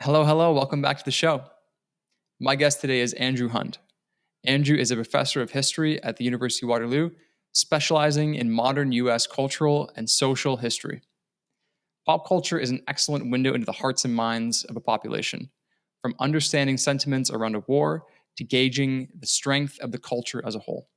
Hello, hello. Welcome back to the show. My guest today is Andrew Hunt. Andrew is a professor of history at the University of Waterloo, specializing in modern U.S. cultural and social history. Pop culture is an excellent window into the hearts and minds of a population, from understanding sentiments around a war to gauging the strength of the culture as a whole.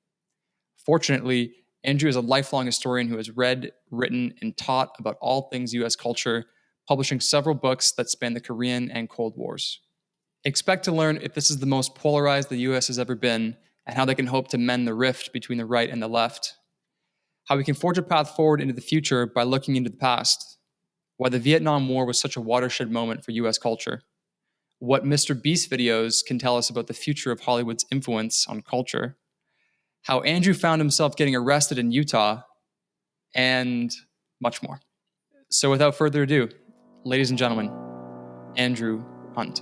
Fortunately, Andrew is a lifelong historian who has read, written, and taught about all things U.S. culture, publishing several books that span the Korean and Cold Wars. Expect to learn if this is the most polarized the U.S. has ever been, and how they can hope to mend the rift between the right and the left, how we can forge a path forward into the future by looking into the past, why the Vietnam War was such a watershed moment for U.S. culture, what Mr. Beast videos can tell us about the future of Hollywood's influence on culture, how Andrew found himself getting arrested in Utah, and much more. So without further ado, ladies and gentlemen, Andrew Hunt.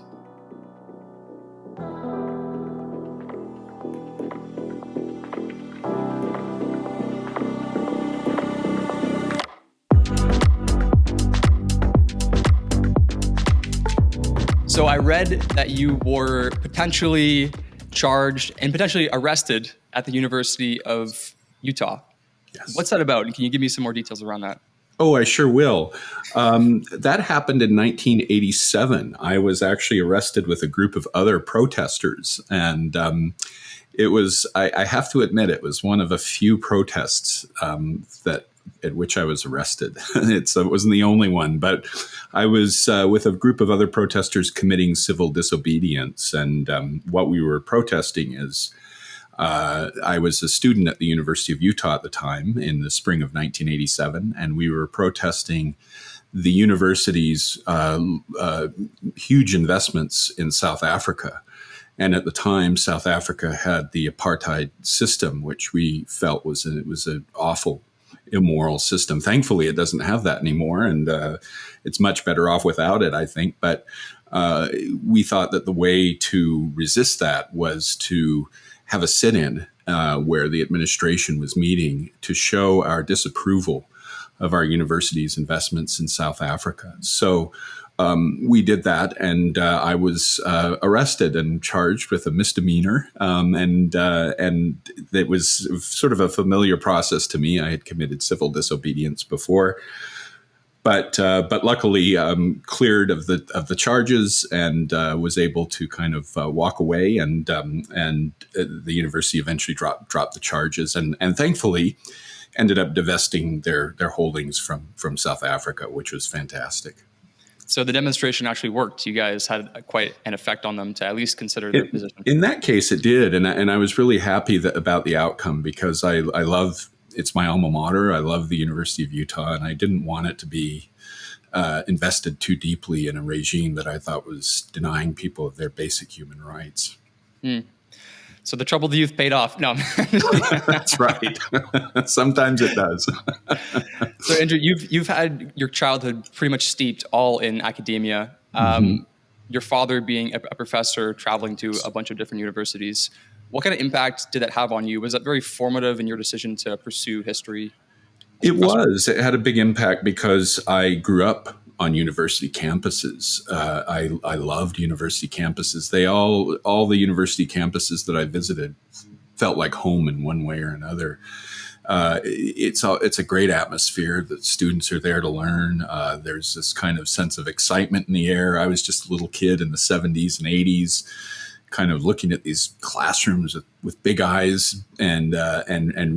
So I read that you were potentially charged and potentially arrested at the University of Utah. Yes. What's that about? And can you give me some more details around that? Oh, I sure will. That happened in 1987. I was actually arrested with a group of other protesters. And it was, I have to admit, it was one of a few protests at which I was arrested. It wasn't the only one, but I was with a group of other protesters committing civil disobedience. And what we were protesting is I was a student at the University of Utah at the time in the spring of 1987, and we were protesting the university's huge investments in South Africa. And at the time, South Africa had the apartheid system, which we felt was an awful, immoral system. Thankfully, it doesn't have that anymore, and it's much better off without it, I think. But we thought that the way to resist that was to have a sit-in where the administration was meeting to show our disapproval of our university's investments in South Africa. So we did that, and I was arrested and charged with a misdemeanor, and it was sort of a familiar process to me. I had committed civil disobedience before, but luckily cleared of the charges and was able to kind of walk away, and the university eventually dropped the charges, and thankfully ended up divesting their holdings from South Africa, which was fantastic. So the demonstration actually worked. You guys had quite an effect on them to at least consider their position. In that case, it did, and I was really happy about the outcome because I love. It's my alma mater. I love the University of Utah, and I didn't want it to be invested too deeply in a regime that I thought was denying people of their basic human rights. Mm. So the troubled youth paid off. No, that's right. Sometimes it does. So Andrew, you've had your childhood pretty much steeped all in academia. Your father being a professor, traveling to a bunch of different universities. What kind of impact did that have on you? Was that very formative in your decision to pursue history? It was. It had a big impact because I grew up on university campuses. I loved university campuses. All the university campuses that I visited felt like home in one way or another. It's a great atmosphere. The students are there to learn. There's this kind of sense of excitement in the air. I was just a little kid in the 70s and 80s, kind of looking at these classrooms with big eyes, and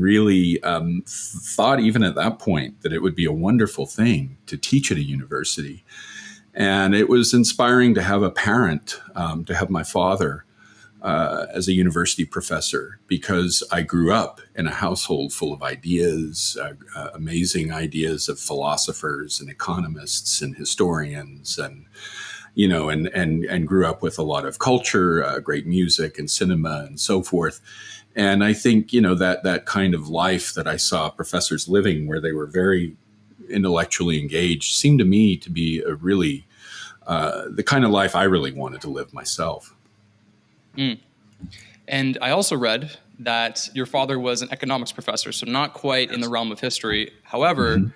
really thought even at that point that it would be a wonderful thing to teach at a university. And it was inspiring to have a parent, to have my father as a university professor, because I grew up in a household full of ideas, amazing ideas of philosophers and economists and historians, and grew up with a lot of culture, great music and cinema and so forth. And I think, that kind of life that I saw professors living, where they were very intellectually engaged, seemed to me to be a really the kind of life I really wanted to live myself. Mm. And I also read that your father was an economics professor, so not quite in the realm of history. However,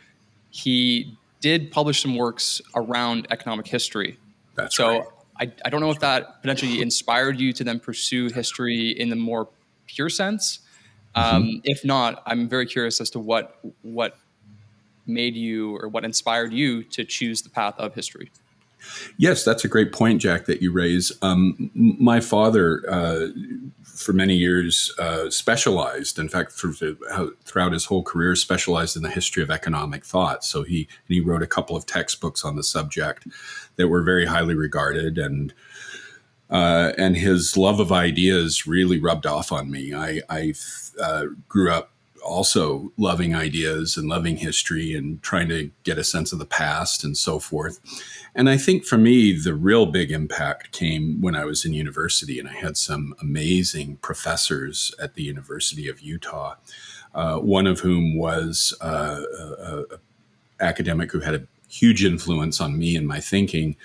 he did publish some works around economic history. That's right. I don't know if that potentially inspired you to then pursue history in the more pure sense. Mhm. If not, I'm very curious as to what made you or what inspired you to choose the path of history. Yes, that's a great point, Jack, that you raise. My father, for many years, specialized, in fact, throughout his whole career, specialized in the history of economic thought. So he wrote a couple of textbooks on the subject that were very highly regarded, and his love of ideas really rubbed off on me. I grew up also loving ideas and loving history and trying to get a sense of the past and so forth. And I think for me, the real big impact came when I was in university, and I had some amazing professors at the University of Utah, one of whom was an academic who had a huge influence on me and my thinking,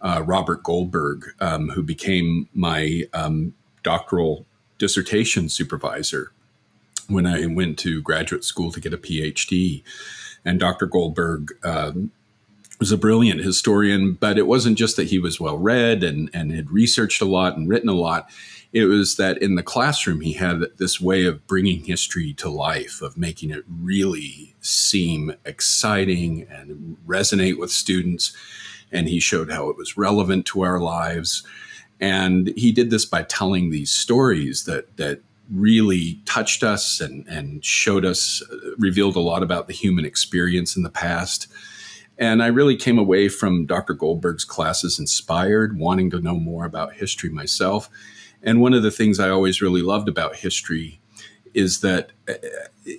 Robert Goldberg, who became my doctoral dissertation supervisor when I went to graduate school to get a PhD. And Dr. Goldberg was a brilliant historian, but it wasn't just that he was well read and had researched a lot and written a lot. It was that in the classroom, he had this way of bringing history to life, of making it really seem exciting and resonate with students. And he showed how it was relevant to our lives. And he did this by telling these stories that really touched us and showed us, revealed a lot about the human experience in the past. And I really came away from Dr. Goldberg's classes inspired, wanting to know more about history myself. And one of the things I always really loved about history is that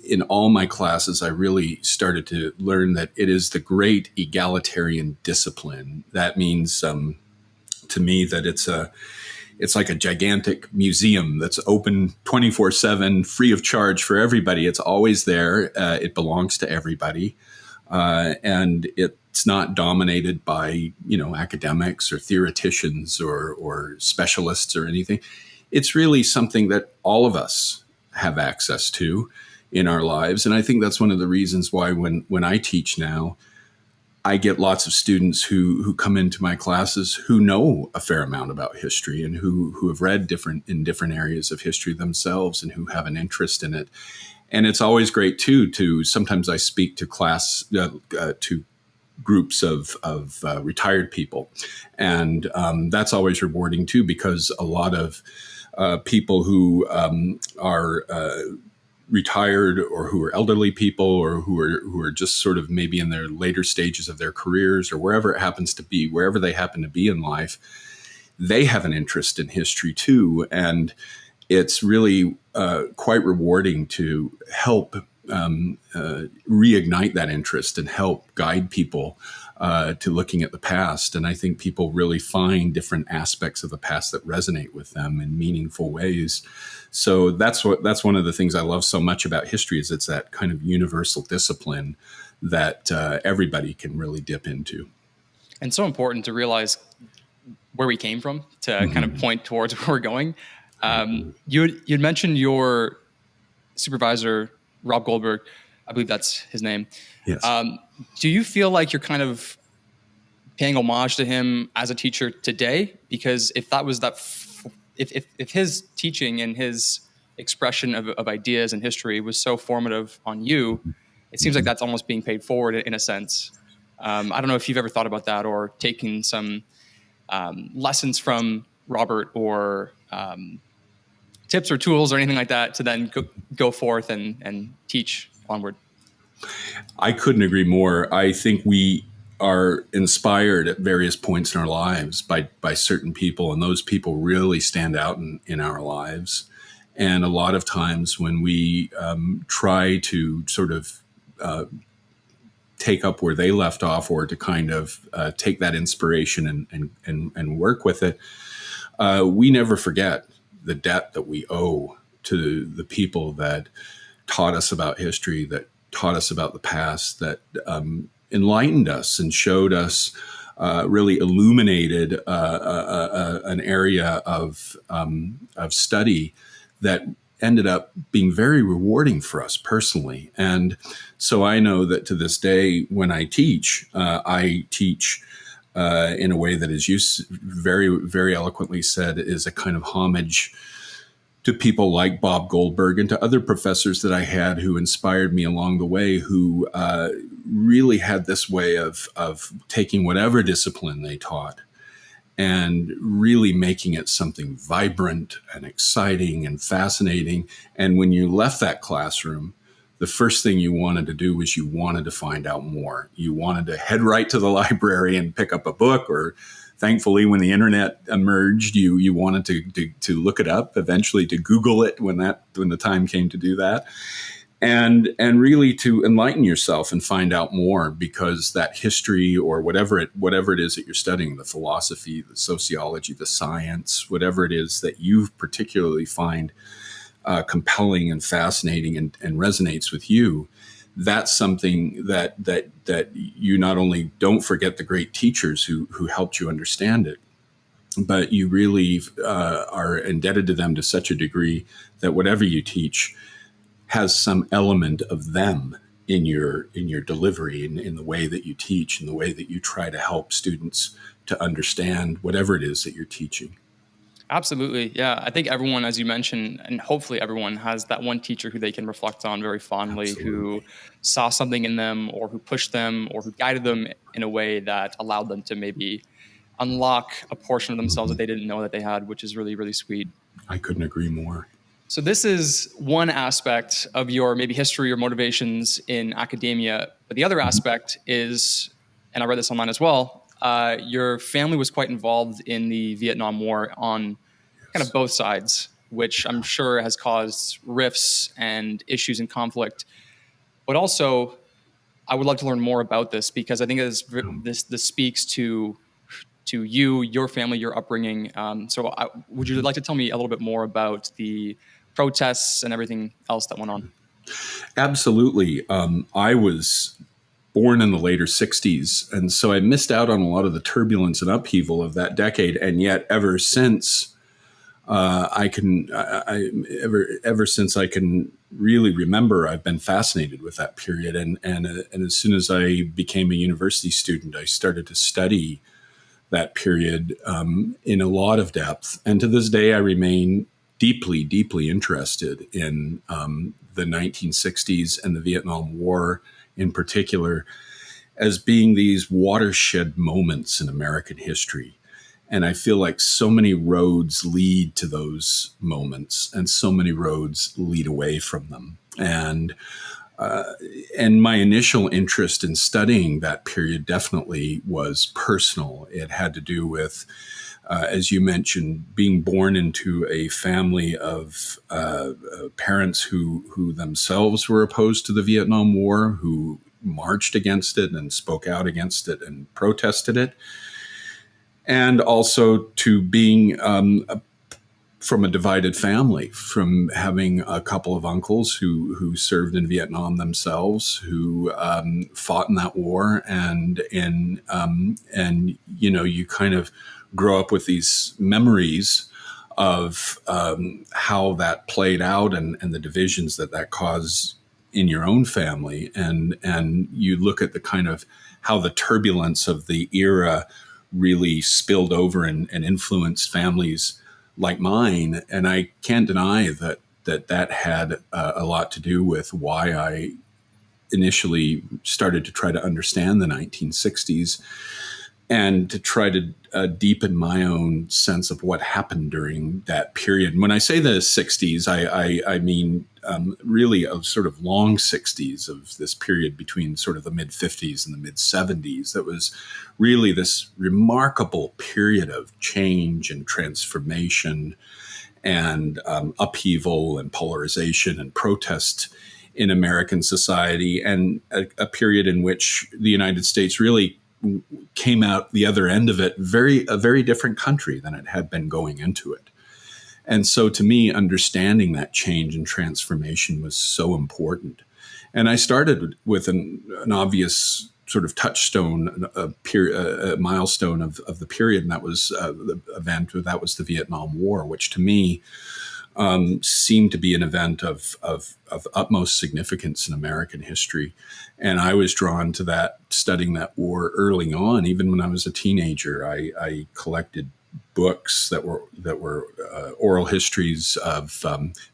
in all my classes, I really started to learn that it is the great egalitarian discipline. That means to me that it's like a gigantic museum that's open 24/7, free of charge for everybody. It's always there. It belongs to everybody. And it's not dominated by, academics or theoreticians or specialists or anything. It's really something that all of us have access to in our lives. And I think that's one of the reasons why when I teach now, I get lots of students who come into my classes who know a fair amount about history and who have read in different areas of history themselves and who have an interest in it. And it's always great too to sometimes I speak to to groups of retired people, and that's always rewarding too, because a lot of people who are retired or who are elderly people or who are just sort of maybe in their later stages of their careers or wherever they happen to be in life, they have an interest in history too. And it's really quite rewarding to help reignite that interest and help guide people to looking at the past. And I think people really find different aspects of the past that resonate with them in meaningful ways. So that's one of the things I love so much about history, is it's that kind of universal discipline that everybody can really dip into. And so important to realize where we came from to kind of point towards where we're going. You'd mentioned your supervisor, Rob Goldberg. I believe that's his name. Yes. Do you feel like you're kind of paying homage to him as a teacher today? Because if that was if his teaching and his expression of ideas and history was so formative on you, it seems like that's almost being paid forward in a sense. I don't know if you've ever thought about that or taken some lessons from Robert or tips or tools or anything like that to then go forth and teach onward. I couldn't agree more. I think we are inspired at various points in our lives by certain people, and those people really stand out in our lives. And a lot of times when we try to sort of take up where they left off, or to kind of take that inspiration and work with it, we never forget the debt that we owe to the people that taught us about history, that taught us about the past, that enlightened us and showed us, really illuminated an area of study that ended up being very rewarding for us personally. And so I know that to this day, when I teach in a way that, as you very, very eloquently said, is a kind of homage to people like Bob Goldberg and to other professors that I had who inspired me along the way, who really had this way of taking whatever discipline they taught and really making it something vibrant and exciting and fascinating. And when you left that classroom, the first thing you wanted to do was you wanted to find out more. You wanted to head right to the library and pick up a book, or thankfully, when the internet emerged, you wanted to look it up, eventually to Google it when the time came to do that. And really to enlighten yourself and find out more, because that history, or whatever it is that you're studying, the philosophy, the sociology, the science, whatever it is that you particularly find compelling and fascinating and resonates with you, that's something that you not only don't forget the great teachers who helped you understand it, but you really are indebted to them to such a degree that whatever you teach has some element of them in your delivery, in the way that you teach, in the way that you try to help students to understand whatever it is that you're teaching. Absolutely. Yeah. I think everyone, as you mentioned, and hopefully everyone, has that one teacher who they can reflect on very fondly, Absolutely. who saw something in them, or who pushed them, or who guided them in a way that allowed them to maybe unlock a portion of themselves that they didn't know that they had, which is really, really sweet. I couldn't agree more. So this is one aspect of your maybe history or motivations in academia. But the other aspect is, and I read this online as well, your family was quite involved in the Vietnam War on kind of both sides, which I'm sure has caused rifts and issues and conflict. But also, I would love to learn more about this, because I think this speaks to you, your family, your upbringing. Would you like to tell me a little bit more about the protests and everything else that went on? Absolutely. I was born in the later 60s, and so I missed out on a lot of the turbulence and upheaval of that decade. And yet, ever since I can really remember, I've been fascinated with that period. And as soon as I became a university student, I started to study that period in a lot of depth. And to this day, I remain deeply, deeply interested in the 1960s and the Vietnam War in particular, as being these watershed moments in American history. And I feel like so many roads lead to those moments, and so many roads lead away from them. And my initial interest in studying that period definitely was personal. It had to do with, as you mentioned, being born into a family of parents who themselves were opposed to the Vietnam War, who marched against it and spoke out against it and protested it. And also to being from a divided family, from having a couple of uncles who served in Vietnam themselves, who fought in that war, and you kind of grow up with these memories of how that played out, and the divisions that caused in your own family, and you look at the kind of how the turbulence of the era really spilled over and influenced families like mine. And I can't deny that had a lot to do with why I initially started to try to understand the 1960s, and to try to deepen my own sense of what happened during that period. And when I say the 60s, I mean really a sort of long 60s of this period between sort of the mid 50s and the mid 70s. That was really this remarkable period of change and transformation and upheaval and polarization and protest in American society, and a period in which the United States really came out the other end of it a very different country than it had been going into it. And so to me, understanding that change and transformation was so important. And I started with an obvious sort of touchstone, a milestone of the period, and that was the event, that was the Vietnam War, which to me seemed to be an event of utmost significance in American history. And I was drawn to that, studying that war early on. Even when I was a teenager, I collected books that were oral histories of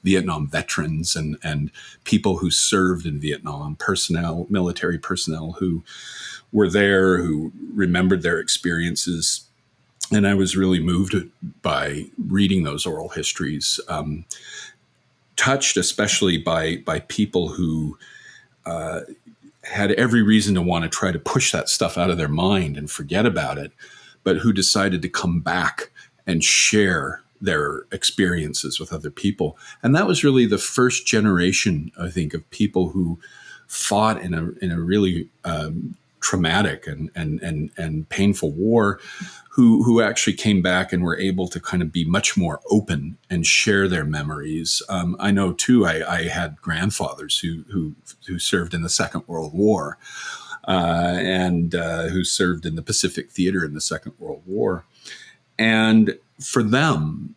Vietnam veterans and people who served in Vietnam, military personnel who were there, who remembered their experiences. And I was really moved by reading those oral histories, touched especially by people who had every reason to want to try to push that stuff out of their mind and forget about it, but who decided to come back and share their experiences with other people. And that was really the first generation, I think, of people who fought in a really traumatic and painful war, who actually came back and were able to kind of be much more open and share their memories. I know too, I had grandfathers who served in the Second World War, and who served in the Pacific Theater in the Second World War. And for them,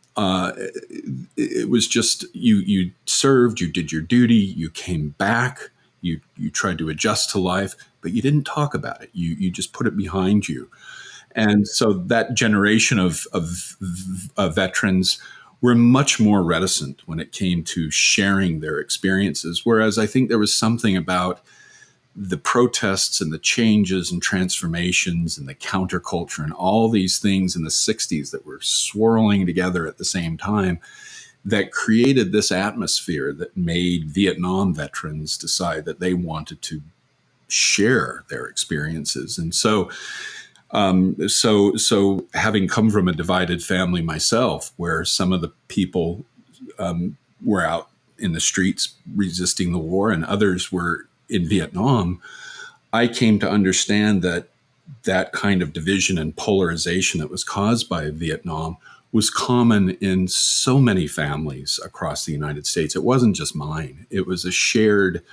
it was just, you served, you did your duty, you came back, you tried to adjust to life, but you didn't talk about it. You just put it behind you. And so that generation of veterans were much more reticent when it came to sharing their experiences. Whereas I think there was something about the protests and the changes and transformations and the counterculture and all these things in the 60s that were swirling together at the same time that created this atmosphere that made Vietnam veterans decide that they wanted to share their experiences. And so having come from a divided family myself, where some of the people were out in the streets resisting the war and others were in Vietnam, I came to understand that kind of division and polarization that was caused by Vietnam was common in so many families across the United States. It wasn't just mine. It was a shared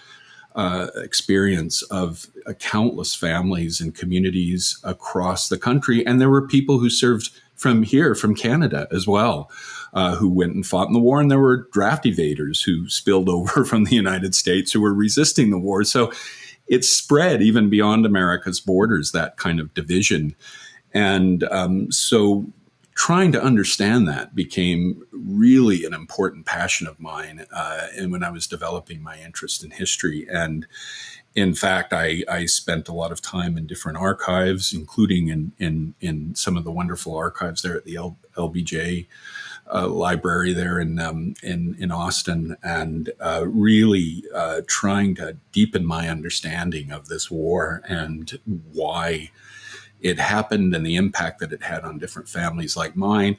experience of countless families and communities across the country. And there were people who served from Canada as well, who went and fought in the war. And there were draft evaders who spilled over from the United States who were resisting the war. So it spread even beyond America's borders, that kind of division. And so trying to understand that became really an important passion of mine. And when I was developing my interest in history, and in fact, I spent a lot of time in different archives, including in some of the wonderful archives there at the LBJ library there in Austin, and really trying to deepen my understanding of this war and why it happened and the impact that it had on different families like mine.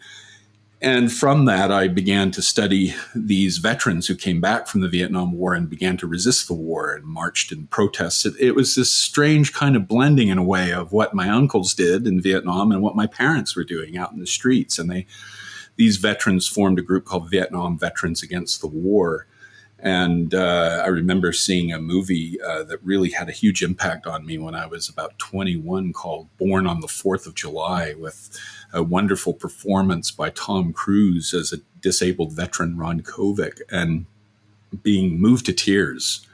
And from that, I began to study these veterans who came back from the Vietnam War and began to resist the war and marched and protested. It was this strange kind of blending in a way of what my uncles did in Vietnam and what my parents were doing out in the streets. And these veterans formed a group called Vietnam Veterans Against the War. And I remember seeing a movie that really had a huge impact on me when I was about 21 called Born on the 4th of July, with a wonderful performance by Tom Cruise as a disabled veteran, Ron Kovic, and being moved to tears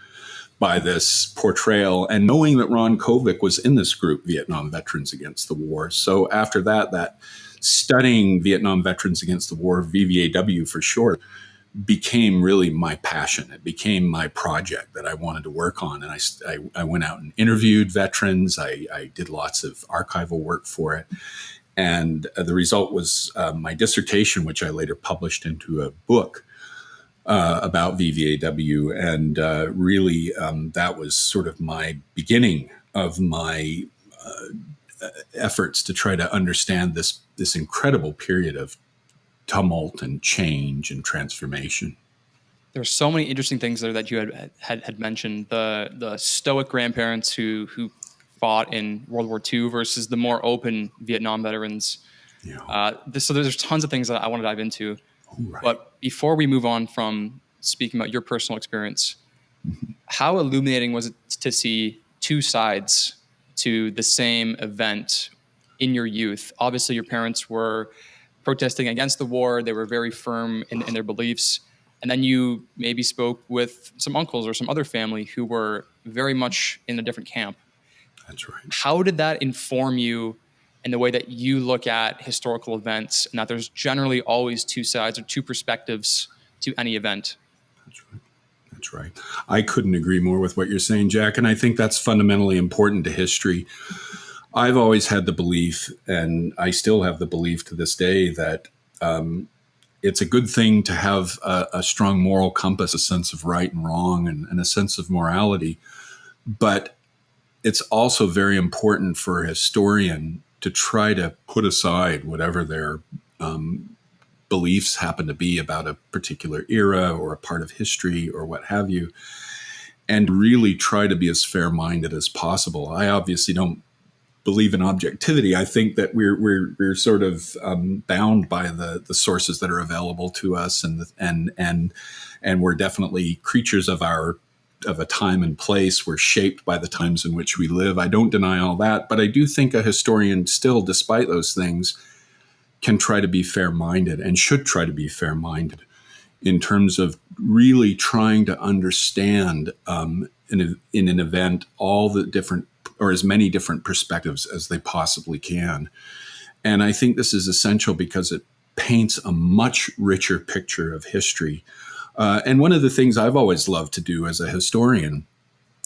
by this portrayal and knowing that Ron Kovic was in this group, Vietnam Veterans Against the War. So after that studying Vietnam Veterans Against the War, VVAW for short, became really my passion. It became my project that I wanted to work on. And I went out and interviewed veterans. I did lots of archival work for it. And the result was my dissertation, which I later published into a book about VVAW. And really, that was sort of my beginning of my efforts to try to understand this incredible period of tumult and change and transformation. There's so many interesting things there that you had mentioned. The stoic grandparents who fought in World War II versus the more open Vietnam veterans. Yeah. So there's tons of things that I want to dive into. Right. But before we move on from speaking about your personal experience, how illuminating was it to see two sides to the same event in your youth? Obviously, your parents were protesting against the war. They were very firm in their beliefs. And then you maybe spoke with some uncles or some other family who were very much in a different camp. That's right. How did that inform you in the way that you look at historical events, and that there's generally always two sides or two perspectives to any event? That's right. That's right. I couldn't agree more with what you're saying, Jack. And I think that's fundamentally important to history. I've always had the belief, and I still have the belief to this day, that it's a good thing to have a strong moral compass, a sense of right and wrong, and a sense of morality. But it's also very important for a historian to try to put aside whatever their beliefs happen to be about a particular era or a part of history or what have you, and really try to be as fair-minded as possible. I obviously don't believe in objectivity. I think that we're sort of bound by the sources that are available to us, and we're definitely creatures of a time and place. We're shaped by the times in which we live. I don't deny all that, but I do think a historian still, despite those things, can try to be fair-minded and should try to be fair-minded in terms of really trying to understand in an event all the different, or as many different perspectives as they possibly can. And I think this is essential because it paints a much richer picture of history. And one of the things I've always loved to do as a historian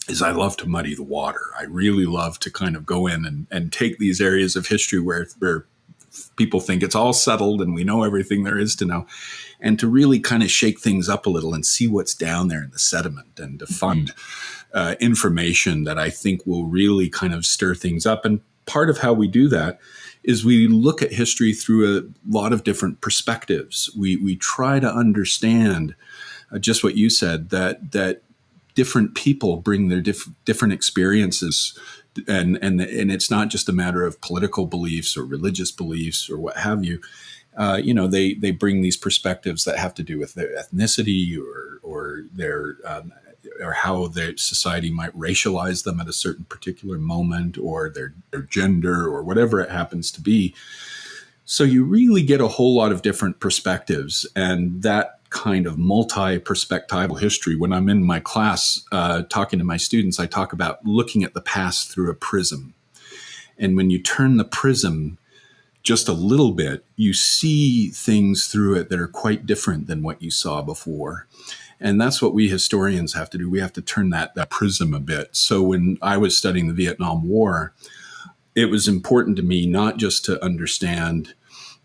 is I love to muddy the water. I really love to kind of go in and take these areas of history where people think it's all settled and we know everything there is to know, and to really kind of shake things up a little and see what's down there in the sediment, and to fund information that I think will really kind of stir things up. And part of how we do that is we look at history through a lot of different perspectives. We try to understand just what you said, that different people bring their different experiences, and it's not just a matter of political beliefs or religious beliefs or what have you. They bring these perspectives that have to do with their ethnicity or their or how their society might racialize them at a certain particular moment, or their gender, or whatever it happens to be. So you really get a whole lot of different perspectives, and that kind of multi-perspectival history. When I'm in my class talking to my students, I talk about looking at the past through a prism. And when you turn the prism just a little bit, you see things through it that are quite different than what you saw before. And that's what we historians have to do. We have to turn that prism a bit. So when I was studying the Vietnam War, it was important to me not just to understand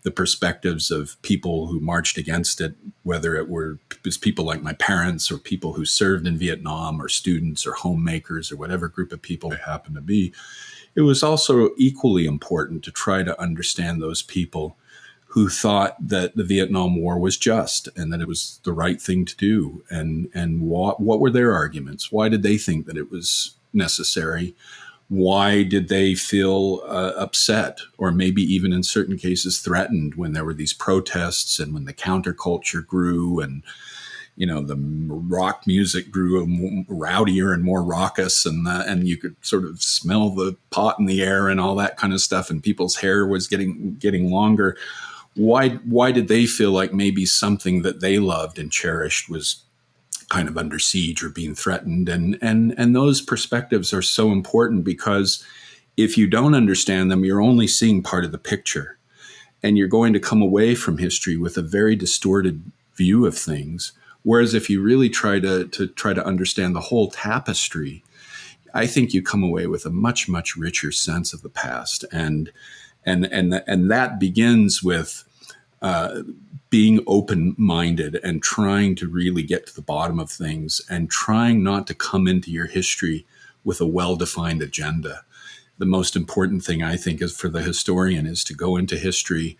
the perspectives of people who marched against it, whether it was people like my parents or people who served in Vietnam or students or homemakers or whatever group of people it happened to be. It was also equally important to try to understand those people who thought that the Vietnam War was just and that it was the right thing to do. And what were their arguments? Why did they think that it was necessary? Why did they feel upset, or maybe even in certain cases threatened, when there were these protests and when the counterculture grew and the rock music grew rowdier and more raucous, and you could sort of smell the pot in the air and all that kind of stuff, and people's hair was getting longer. Why did they feel like maybe something that they loved and cherished was kind of under siege or being threatened? And those perspectives are so important, because if you don't understand them, you're only seeing part of the picture, and you're going to come away from history with a very distorted view of things. Whereas if you really try to understand the whole tapestry, I think you come away with a much, much richer sense of the past. And that begins with being open-minded and trying to really get to the bottom of things, and trying not to come into your history with a well-defined agenda. The most important thing, I think, is for the historian is to go into history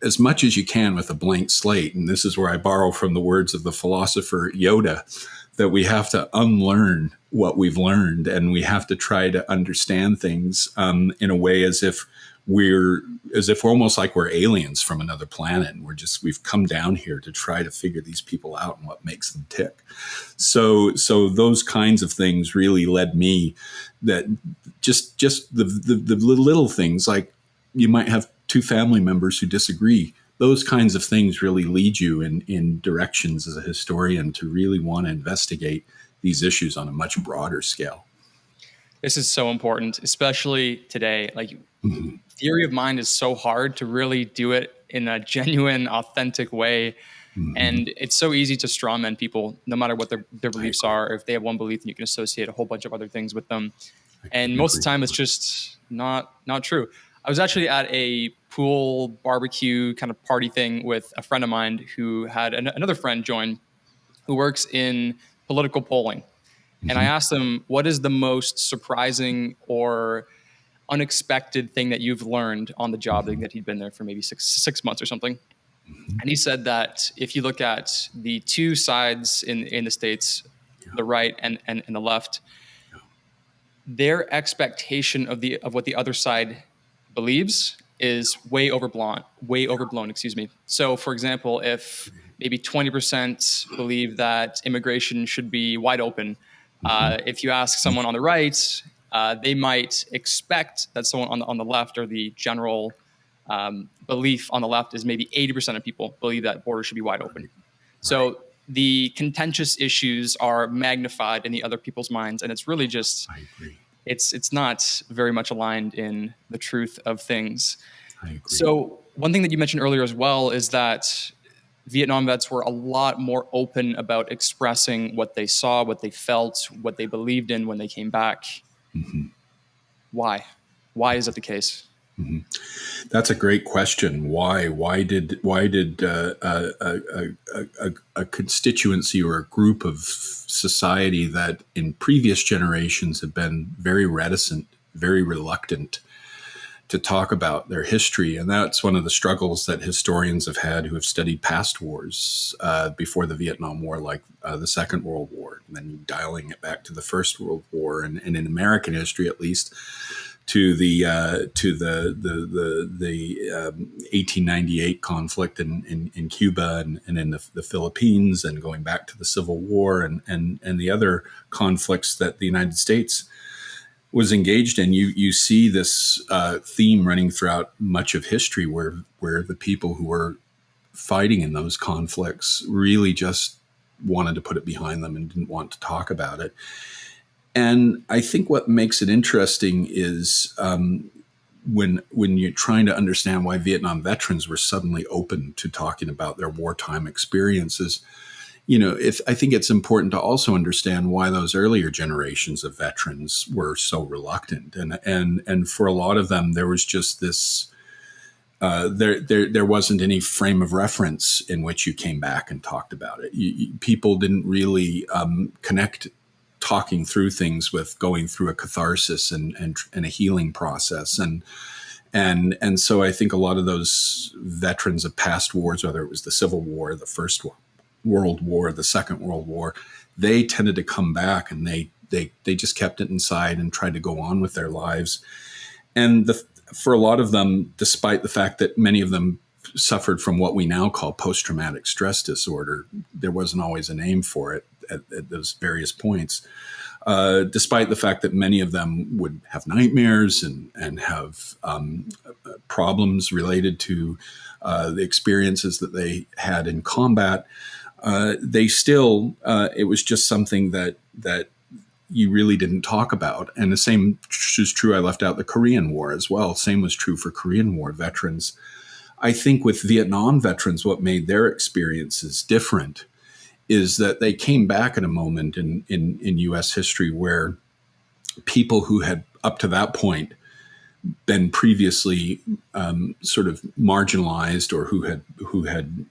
as much as you can with a blank slate. And this is where I borrow from the words of the philosopher Yoda, that we have to unlearn what we've learned, and we have to try to understand things in a way as if we're almost like we're aliens from another planet, and we've come down here to try to figure these people out and what makes them tick. So those kinds of things really led me, that just the little things, like you might have two family members who disagree, those kinds of things really lead you in directions as a historian to really want to investigate these issues on a much broader scale. This is so important, especially today. Like, Mm-hmm. theory of mind is so hard to really do it in a genuine, authentic way. Mm-hmm. And it's so easy to strawman people, no matter what their I beliefs agree. are. If they have one belief, then you can associate a whole bunch of other things with them. I And couldn't most of agree the time, it's more. just not true. I was actually at a pool barbecue kind of party thing with a friend of mine who had another friend join who works in political polling. And I Mm-hmm. asked them, what is the most surprising or unexpected thing that you've learned on the job, Mm-hmm. that he'd been there for maybe six months or something? Mm-hmm. And he said that if you look at the two sides in the States, Yeah. the right and the left, Yeah. their expectation of what the other side believes is way overblown, excuse me. So for example, if maybe 20% believe that immigration should be wide open, Mm-hmm. if you ask someone on the right, they might expect that someone on the left, or the general belief on the left is maybe 80% of people believe that borders should be wide open. Right. Right. So the contentious issues are magnified in the other people's minds, and it's really just I agree. it's not very much aligned in the truth of things. I agree. So one thing that you mentioned earlier as well is that Vietnam vets were a lot more open about expressing what they saw, what they felt, what they believed in when they came back. Mm-hmm. Why? Why is that the case? Mm-hmm. That's a great question. Why? Why did a constituency or a group of society that in previous generations have been very reticent, very reluctant to talk about their history? And that's one of the struggles that historians have had who have studied past wars before the Vietnam War, like the Second World War, and then dialing it back to the First World War, and in American history at least, to the 1898 conflict in Cuba and in the Philippines, and going back to the Civil War and the other conflicts that the United States was engaged in. You see this theme running throughout much of history, where the people who were fighting in those conflicts really just wanted to put it behind them and didn't want to talk about it. And I think what makes it interesting is when you're trying to understand why Vietnam veterans were suddenly open to talking about their wartime experiences. I think it's important to also understand why those earlier generations of veterans were so reluctant, and for a lot of them, there was just this. There wasn't any frame of reference in which you came back and talked about it. People didn't really connect talking through things with going through a catharsis and a healing process, and so I think a lot of those veterans of past wars, whether it was the Civil War, the First World War, the Second World War, they tended to come back, and they just kept it inside and tried to go on with their lives. And for a lot of them, despite the fact that many of them suffered from what we now call post-traumatic stress disorder, there wasn't always a name for it at those various points. Despite the fact that many of them would have nightmares and have problems related to the experiences that they had in combat, they still, it was just something that you really didn't talk about. And the same is true. I left out the Korean War as well. Same was true for Korean War veterans. I think with Vietnam veterans, what made their experiences different is that they came back at a moment in U.S. history where people who had up to that point been previously sort of marginalized, or who had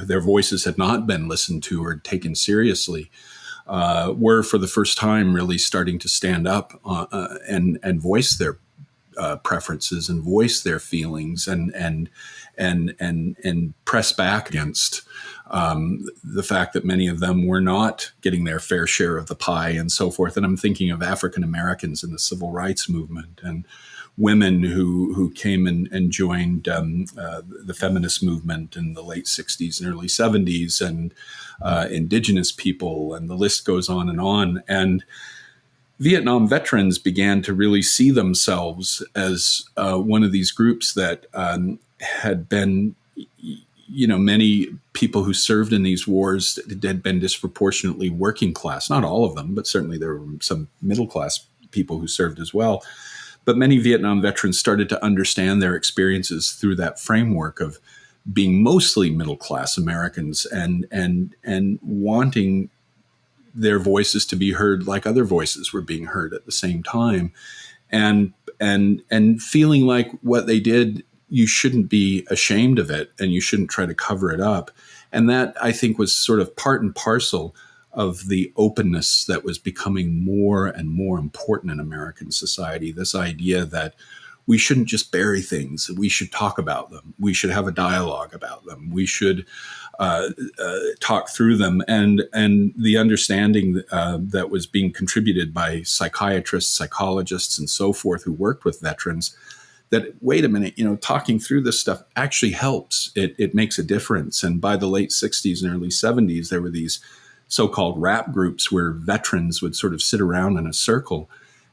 their voices had not been listened to or taken seriously, were for the first time really starting to stand up and voice their preferences and voice their feelings and press back against the fact that many of them were not getting their fair share of the pie and so forth. And I'm thinking of African Americans in the civil rights movement, and women who came and joined the feminist movement in the late 60s and early 70s, and indigenous people, and the list goes on and on. And Vietnam veterans began to really see themselves as one of these groups that had been many people who served in these wars had been disproportionately working class. Not all of them, but certainly there were some middle class people who served as well. But many Vietnam veterans started to understand their experiences through that framework of being mostly middle class Americans and wanting their voices to be heard like other voices were being heard at the same time, and feeling like what they did, you shouldn't be ashamed of it and you shouldn't try to cover it up. And that, I think, was sort of part and parcel of the openness that was becoming more and more important in American society. This idea that we shouldn't just bury things. We should talk about them. We should have a dialogue about them. We should talk through them. And the understanding that was being contributed by psychiatrists, psychologists, and so forth who worked with veterans, that, wait a minute, talking through this stuff actually helps. It makes a difference. And by the late 60s and early 70s, there were these so-called rap groups where veterans would sort of sit around in a circle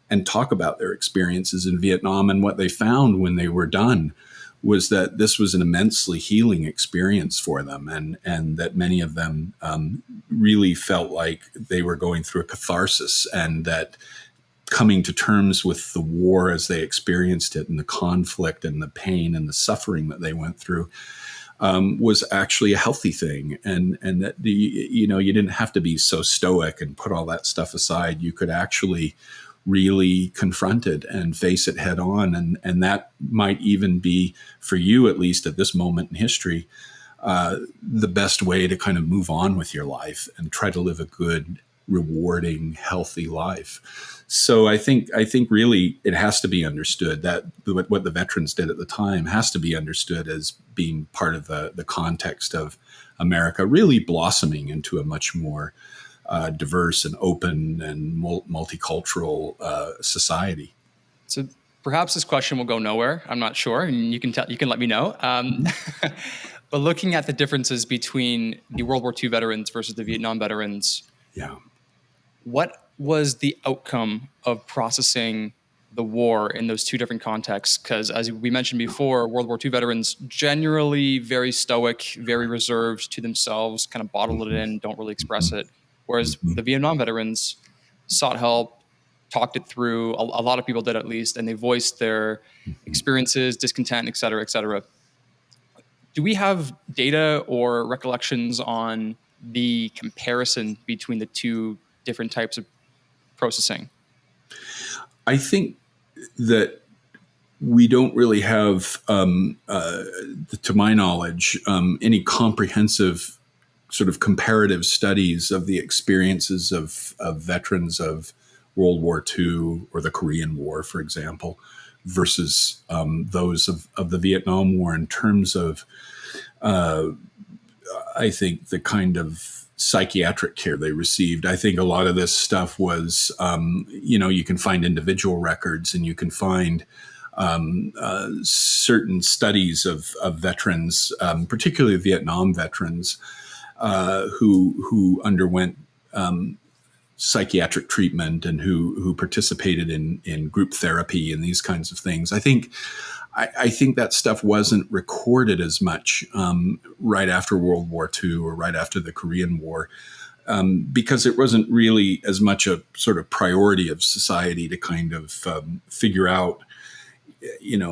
and talk about their experiences in Vietnam. And what they found when they were done was that this was an immensely healing experience for them, and that many of them really felt like they were going through a catharsis, and that coming to terms with the war as they experienced it, and the conflict and the pain and the suffering that they went through, was actually a healthy thing. And that you didn't have to be so stoic and put all that stuff aside. You could actually really confront it and face it head on. And that might even be, for you, at least at this moment in history, the best way to kind of move on with your life and try to live a good, rewarding, healthy life. So I think really it has to be understood that what the veterans did at the time has to be understood as being part of the context of America really blossoming into a much more diverse and open and multicultural society. So perhaps this question will go nowhere. I'm not sure, and you can let me know. But looking at the differences between the World War II veterans versus the Vietnam veterans, yeah, what was the outcome of processing the war in those two different contexts? Because as we mentioned before, World War II veterans generally very stoic, very reserved to themselves, kind of bottle it in, don't really express it. Whereas the Vietnam veterans sought help, talked it through. A lot of people did, at least, and they voiced their experiences, discontent, et cetera, et cetera. Do we have data or recollections on the comparison between the two different types of processing? I think that we don't really have, to my knowledge, any comprehensive sort of comparative studies of the experiences of veterans of World War II or the Korean War, for example, versus those of the Vietnam War in terms of, I think, the kind of psychiatric care they received. I think a lot of this stuff was, you can find individual records, and you can find certain studies of veterans, particularly Vietnam veterans, who underwent psychiatric treatment and who participated in group therapy and these kinds of things. I think that stuff wasn't recorded as much right after World War II or right after the Korean War, because it wasn't really as much a sort of priority of society to kind of figure out,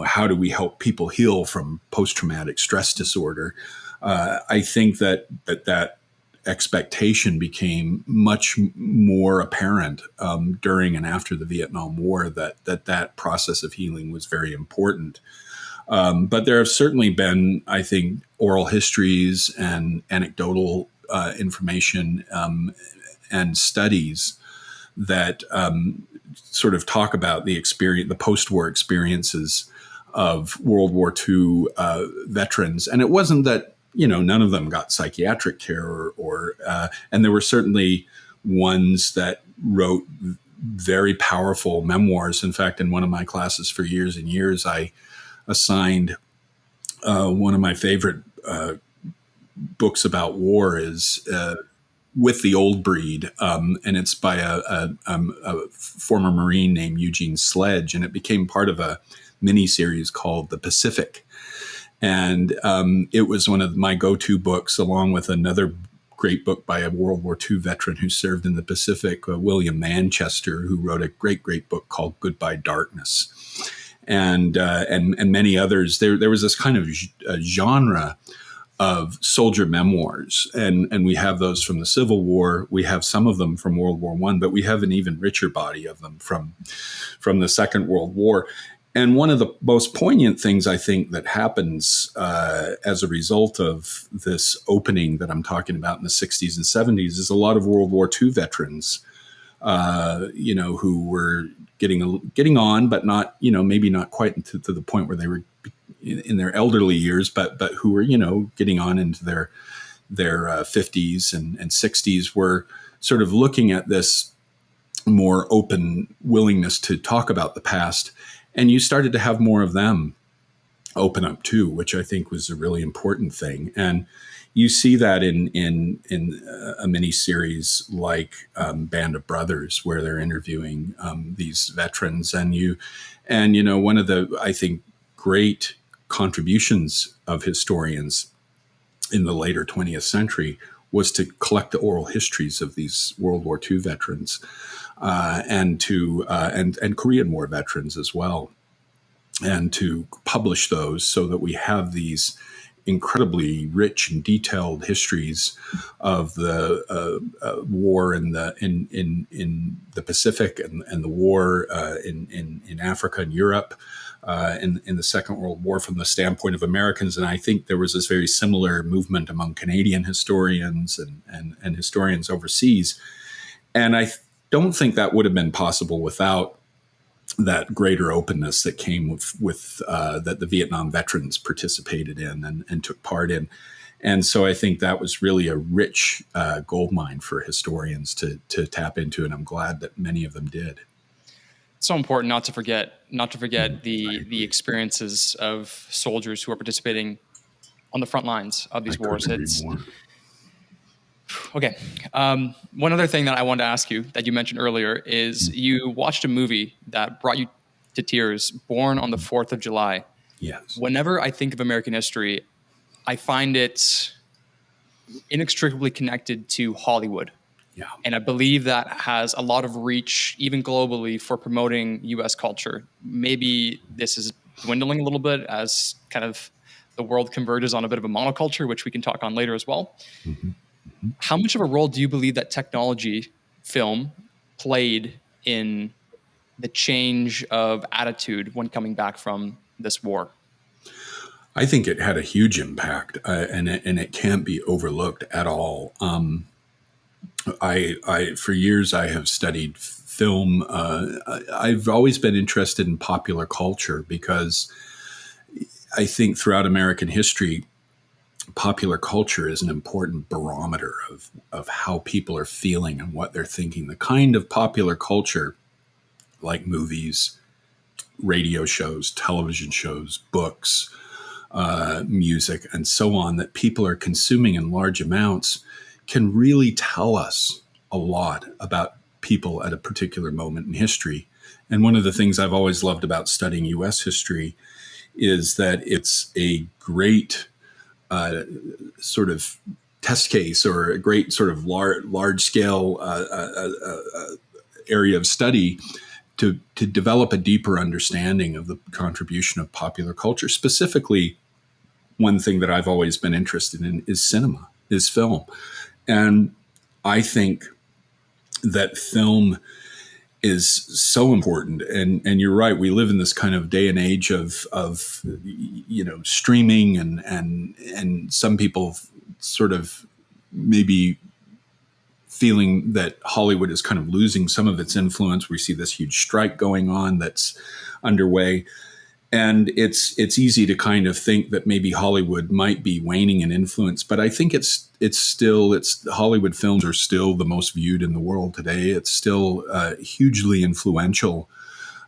how do we help people heal from post-traumatic stress disorder. I think that expectation became much more apparent during and after the Vietnam War, that process of healing was very important. But there have certainly been, I think, oral histories and anecdotal information and studies that sort of talk about the post-war experiences of World War II veterans. And it wasn't that, none of them got psychiatric care and there were certainly ones that wrote very powerful memoirs. In fact, in one of my classes for years and years, I assigned one of my favorite books about war is With the Old Breed, and it's by a former Marine named Eugene Sledge, and it became part of a mini series called The Pacific. And it was one of my go-to books, along with another great book by a World War II veteran who served in the Pacific, William Manchester, who wrote a great book called Goodbye Darkness, and many others. There was this kind of genre of soldier memoirs, and we have those from the Civil War. We have some of them from World War I, but we have an even richer body of them from the Second World War. And one of the most poignant things I think that happens as a result of this opening that I'm talking about in the 60s and 70s is a lot of World War II veterans, who were getting on, but not, maybe not quite to the point where they were in their elderly years, but who were, getting on into their 50s and 60s, were sort of looking at this more open willingness to talk about the past. And you started to have more of them open up too, which I think was a really important thing. And you see that in a mini series like Band of Brothers, where they're interviewing these veterans, and one of the, I think, great contributions of historians in the later 20th century was to collect the oral histories of these World War II veterans, and Korean War veterans as well, and to publish those so that we have these incredibly rich and detailed histories of the war in the Pacific and the war in Africa and Europe. In the Second World War from the standpoint of Americans. And I think there was this very similar movement among Canadian historians and historians overseas. And I don't think that would have been possible without that greater openness that came with that the Vietnam veterans participated in and took part in. And so I think that was really a rich goldmine for historians to tap into. And I'm glad that many of them did. It's so important not to forget the experiences of soldiers who are participating on the front lines of these wars. Okay. One other thing that I wanted to ask you that you mentioned earlier is you watched a movie that brought you to tears, Born on the 4th of July. Yes. Whenever I think of American history, I find it inextricably connected to Hollywood. Yeah. And I believe that has a lot of reach, even globally, for promoting U.S. culture. Maybe this is dwindling a little bit as kind of the world converges on a bit of a monoculture, which we can talk on later as well. Mm-hmm. Mm-hmm. How much of a role do you believe that technology film played in the change of attitude when coming back from this war? I think it had a huge impact, and it can't be overlooked at all. I for years I have studied film. I've always been interested in popular culture because I think throughout American history, popular culture is an important barometer of how people are feeling and what they're thinking. The kind of popular culture, like movies, radio shows, television shows, books, music, and so on, that people are consuming in large amounts, can really tell us a lot about people at a particular moment in history. And one of the things I've always loved about studying U.S. history is that it's a great sort of test case, or a great sort of large scale area of study to develop a deeper understanding of the contribution of popular culture. Specifically, one thing that I've always been interested in is cinema, is film. And I think that film is so important. And you're right, we live in this kind of day and age of streaming, and some people sort of maybe feeling that Hollywood is kind of losing some of its influence. We see this huge strike going on that's underway. And it's easy to kind of think that maybe Hollywood might be waning in influence, but I think it's Hollywood films are still the most viewed in the world today. It's still hugely influential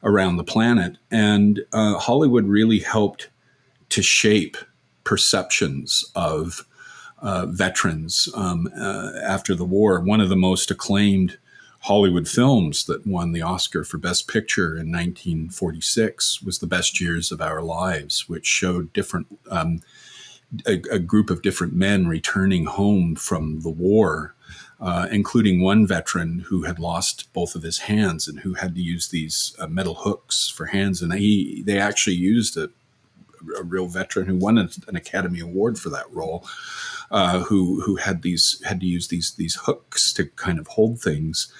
around the planet, and Hollywood really helped to shape perceptions of veterans after the war. One of the most acclaimed Hollywood films that won the Oscar for Best Picture in 1946 was The Best Years of Our Lives, which showed a group of different men returning home from the war, including one veteran who had lost both of his hands and who had to use these metal hooks for hands. And they actually used a real veteran who won an Academy Award for that role, who had to use these hooks to kind of hold things.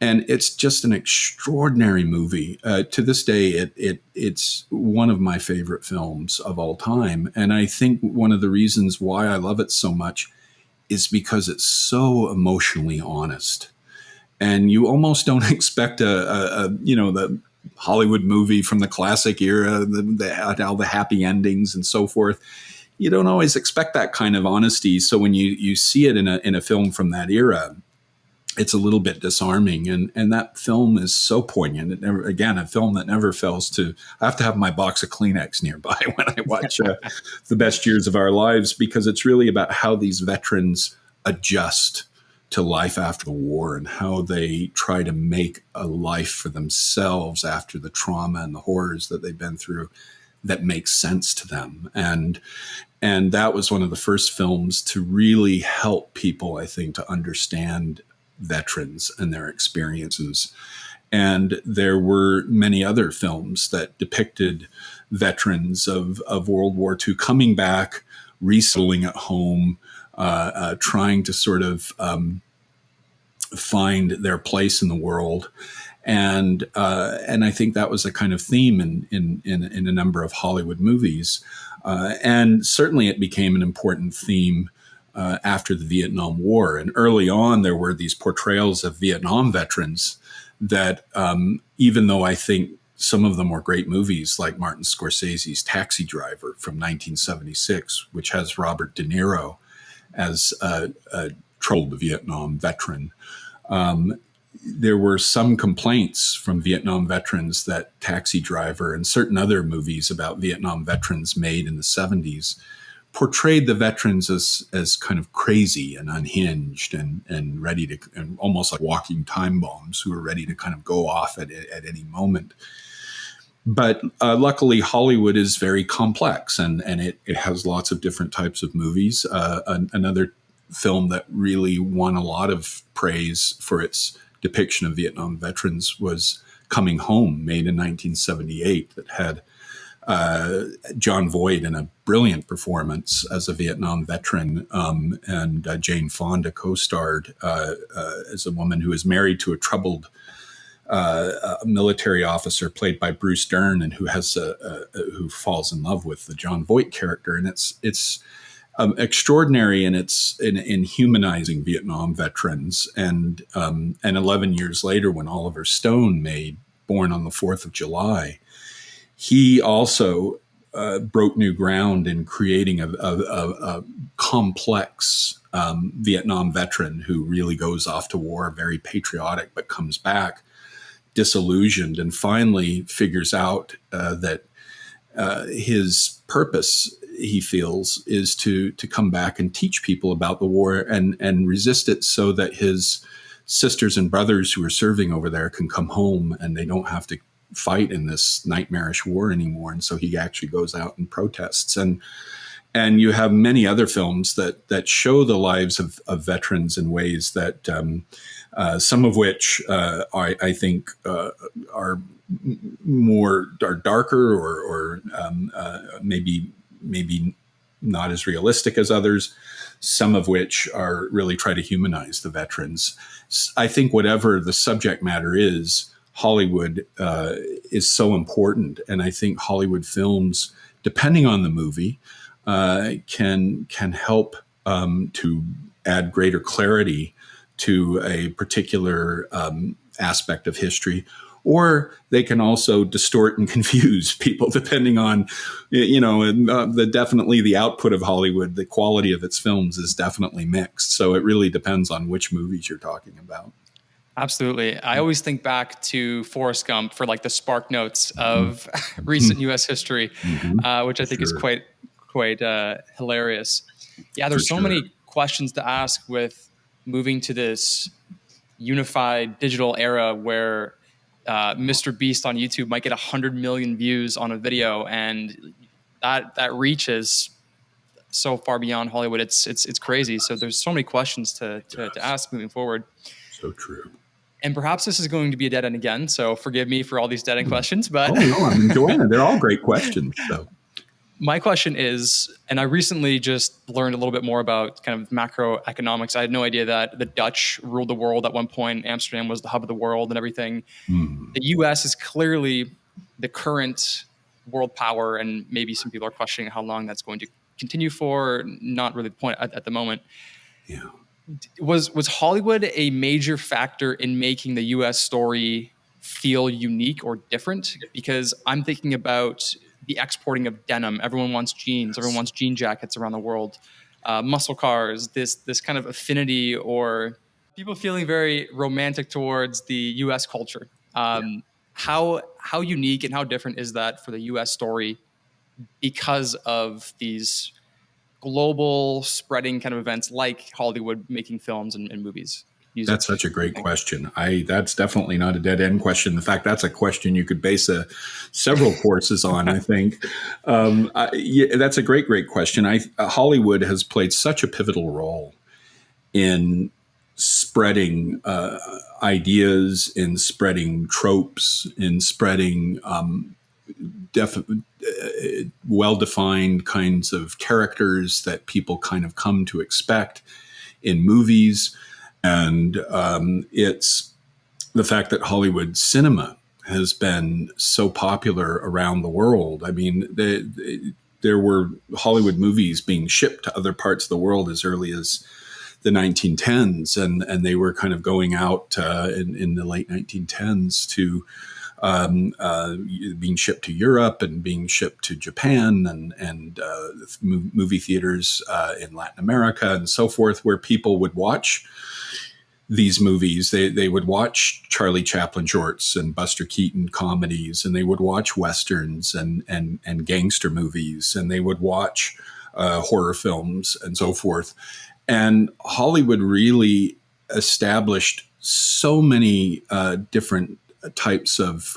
And it's just an extraordinary movie. To this day, it's one of my favorite films of all time. And I think one of the reasons why I love it so much is because it's so emotionally honest. And you almost don't expect the Hollywood movie from the classic era, all the happy endings and so forth. You don't always expect that kind of honesty. So when you see it in a film from that era, it's a little bit disarming, and that film is so poignant. It never, again, a film that never fails to. I have to have my box of Kleenex nearby when I watch The Best Years of Our Lives, because it's really about how these veterans adjust to life after the war and how they try to make a life for themselves after the trauma and the horrors that they've been through that makes sense to them. And that was one of the first films to really help people, I think, to understand veterans and their experiences. And there were many other films that depicted veterans of World War II coming back, resettling at home, trying to sort of find their place in the world. And I think that was a kind of theme in a number of Hollywood movies. And certainly it became an important theme after the Vietnam War. And early on, there were these portrayals of Vietnam veterans that, even though I think some of them were great movies, like Martin Scorsese's Taxi Driver from 1976, which has Robert De Niro as a troubled Vietnam veteran. There were some complaints from Vietnam veterans that Taxi Driver and certain other movies about Vietnam veterans made in the 70s portrayed the veterans as kind of crazy and unhinged and ready to, and almost like walking time bombs who are ready to kind of go off at any moment. But luckily, Hollywood is very complex, and it has lots of different types of movies. Another film that really won a lot of praise for its depiction of Vietnam veterans was Coming Home, made in 1978, that had John Voight in a brilliant performance as a Vietnam veteran, and Jane Fonda co-starred as a woman who is married to a troubled military officer played by Bruce Dern, and who falls in love with the John Voight character. And it's extraordinary in humanizing Vietnam veterans. And 11 years later, when Oliver Stone made Born on the 4th of July, he also broke new ground in creating a complex Vietnam veteran who really goes off to war, very patriotic, but comes back disillusioned, and finally figures out that his purpose, he feels, is to come back and teach people about the war and resist it, so that his sisters and brothers who are serving over there can come home and they don't have to fight in this nightmarish war anymore. And so he actually goes out and protests. And you have many other films that show the lives of veterans in ways that some of which I think are darker or maybe not as realistic as others. Some of which are really try to humanize the veterans. I think whatever the subject matter is, Hollywood is so important, and I think Hollywood films, depending on the movie, can help to add greater clarity to a particular aspect of history, or they can also distort and confuse people, depending on, definitely the output of Hollywood. The quality of its films is definitely mixed, so it really depends on which movies you're talking about. Absolutely. I always think back to Forrest Gump for like the spark notes of recent U.S. history, which I think is quite hilarious. Yeah, there's so many questions to ask with moving to this unified digital era where Mr. Beast on YouTube might get 100 million views on a video, and that reach is so far beyond Hollywood. It's crazy. So there's so many questions to ask moving forward. So true. And perhaps this is going to be a dead end again. So forgive me for all these dead end questions. But no, I'm enjoying it. They're all great questions. So my question is, and I recently just learned a little bit more about kind of macroeconomics. I had no idea that the Dutch ruled the world at one point. Amsterdam was the hub of the world and everything. The U.S. is clearly the current world power, and maybe some people are questioning how long that's going to continue for. Not really the point at the moment. Yeah. Was Hollywood a major factor in making the U.S. story feel unique or different? Because I'm thinking about the exporting of denim. Everyone wants jeans. Everyone wants jean jackets around the world. Muscle cars. This kind of affinity, or people feeling very romantic towards the U.S. culture. How unique and how different is that for the U.S. story because of these global spreading kind of events like Hollywood making films and movies? Music. That's such a great question. That's definitely not a dead end question. In fact, that's a question you could base several courses on, I think. That's a great question. Hollywood has played such a pivotal role in spreading ideas, in spreading tropes, in spreading well-defined kinds of characters that people kind of come to expect in movies. And it's the fact that Hollywood cinema has been so popular around the world. I mean, there were Hollywood movies being shipped to other parts of the world as early as the 1910s, and they were kind of going out in the late 1910s to being shipped to Europe and being shipped to Japan and movie theaters in Latin America and so forth, where people would watch these movies. They would watch Charlie Chaplin shorts and Buster Keaton comedies, and they would watch westerns and gangster movies, and they would watch horror films and so forth. And Hollywood really established so many different types of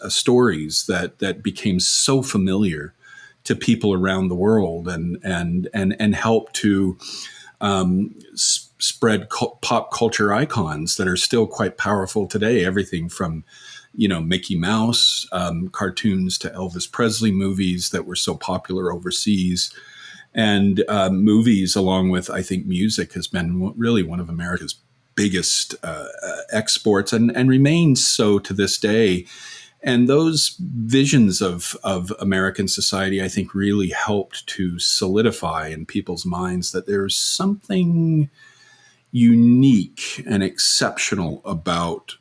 stories that became so familiar to people around the world, and helped to spread pop culture icons that are still quite powerful today. Everything from, Mickey Mouse cartoons to Elvis Presley movies that were so popular overseas. And movies, along with, I think, music, has been really one of America's biggest exports, and remains so to this day. And those visions of American society, I think, really helped to solidify in people's minds that there's something unique and exceptional about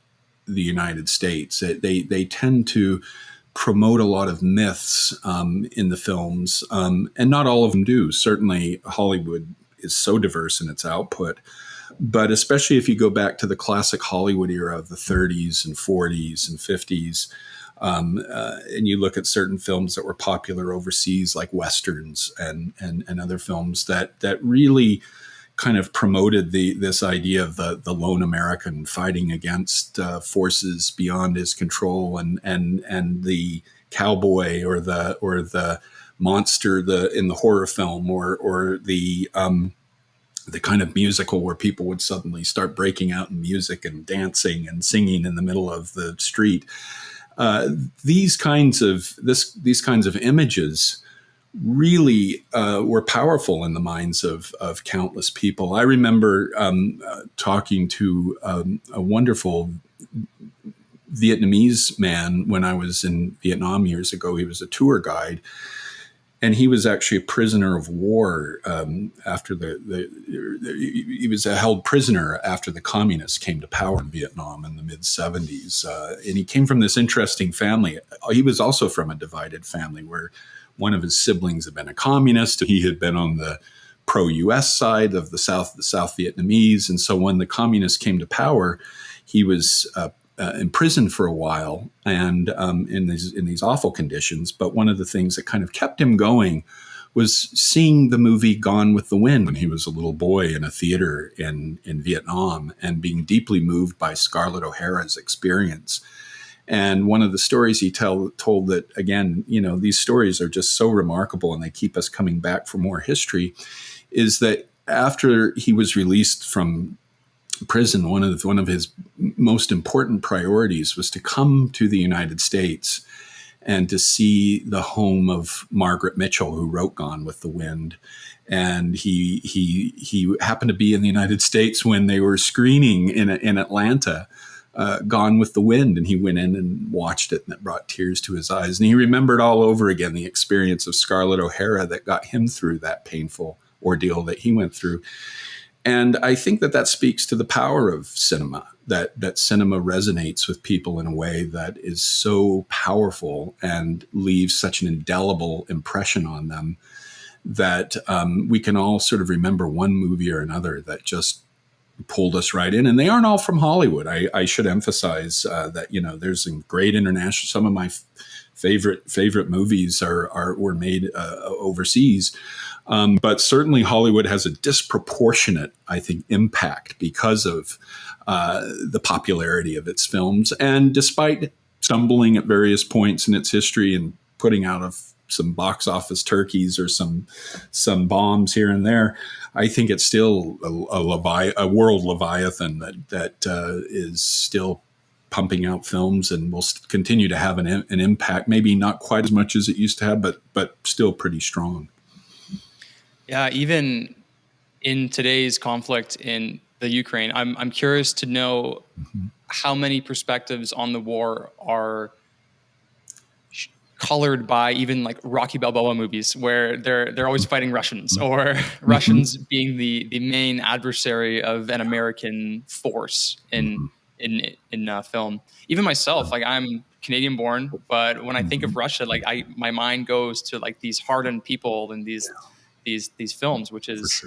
the United States. They tend to promote a lot of myths in the films, and not all of them do. Certainly, Hollywood is so diverse in its output. But especially if you go back to the classic Hollywood era of the 30s and 40s and 50s, and you look at certain films that were popular overseas, like westerns and other films that really kind of promoted this idea of the lone American fighting against forces beyond his control, and the cowboy or the monster in the horror film, or the kind of musical where people would suddenly start breaking out in music and dancing and singing in the middle of the street. These kinds of images really were powerful in the minds of countless people. I remember talking to a wonderful Vietnamese man when I was in Vietnam years ago. He was a tour guide. And he was actually a prisoner of war after he was held prisoner after the communists came to power in Vietnam in the mid-70s. And he came from this interesting family. He was also from a divided family where one of his siblings had been a communist. He had been on the pro-U.S. side of the South Vietnamese. And so when the communists came to power, he was imprisoned for a while, and in these awful conditions. But one of the things that kind of kept him going was seeing the movie Gone with the Wind when he was a little boy in a theater in Vietnam, and being deeply moved by Scarlett O'Hara's experience. And one of the stories he told that, again, these stories are just so remarkable and they keep us coming back for more history, is that after he was released from prison, one of his most important priorities was to come to the United States and to see the home of Margaret Mitchell, who wrote Gone with the Wind. And he happened to be in the United States when they were screening in Atlanta, Gone with the Wind, and he went in and watched it, and it brought tears to his eyes. And he remembered all over again the experience of Scarlett O'Hara that got him through that painful ordeal that he went through. And I think that speaks to the power of cinema, that cinema resonates with people in a way that is so powerful and leaves such an indelible impression on them that we can all sort of remember one movie or another that just pulled us right in. And they aren't all from Hollywood. I should emphasize that, there's some great international, some of my favorite movies were made overseas. But certainly Hollywood has a disproportionate, I think, impact because of the popularity of its films. And despite stumbling at various points in its history and putting out of some box office turkeys or some bombs here and there, I think it's still a world leviathan that is still pumping out films and will continue to have an impact. Maybe not quite as much as it used to have, but still pretty strong. Yeah, even in today's conflict in the Ukraine, I'm curious to know how many perspectives on the war are colored by even like Rocky Balboa movies, where they're always fighting Russians, or Russians being the main adversary of an American force in film. Even myself, like, I'm Canadian born, but when I think of Russia, like, my mind goes to like these hardened people in these films, which is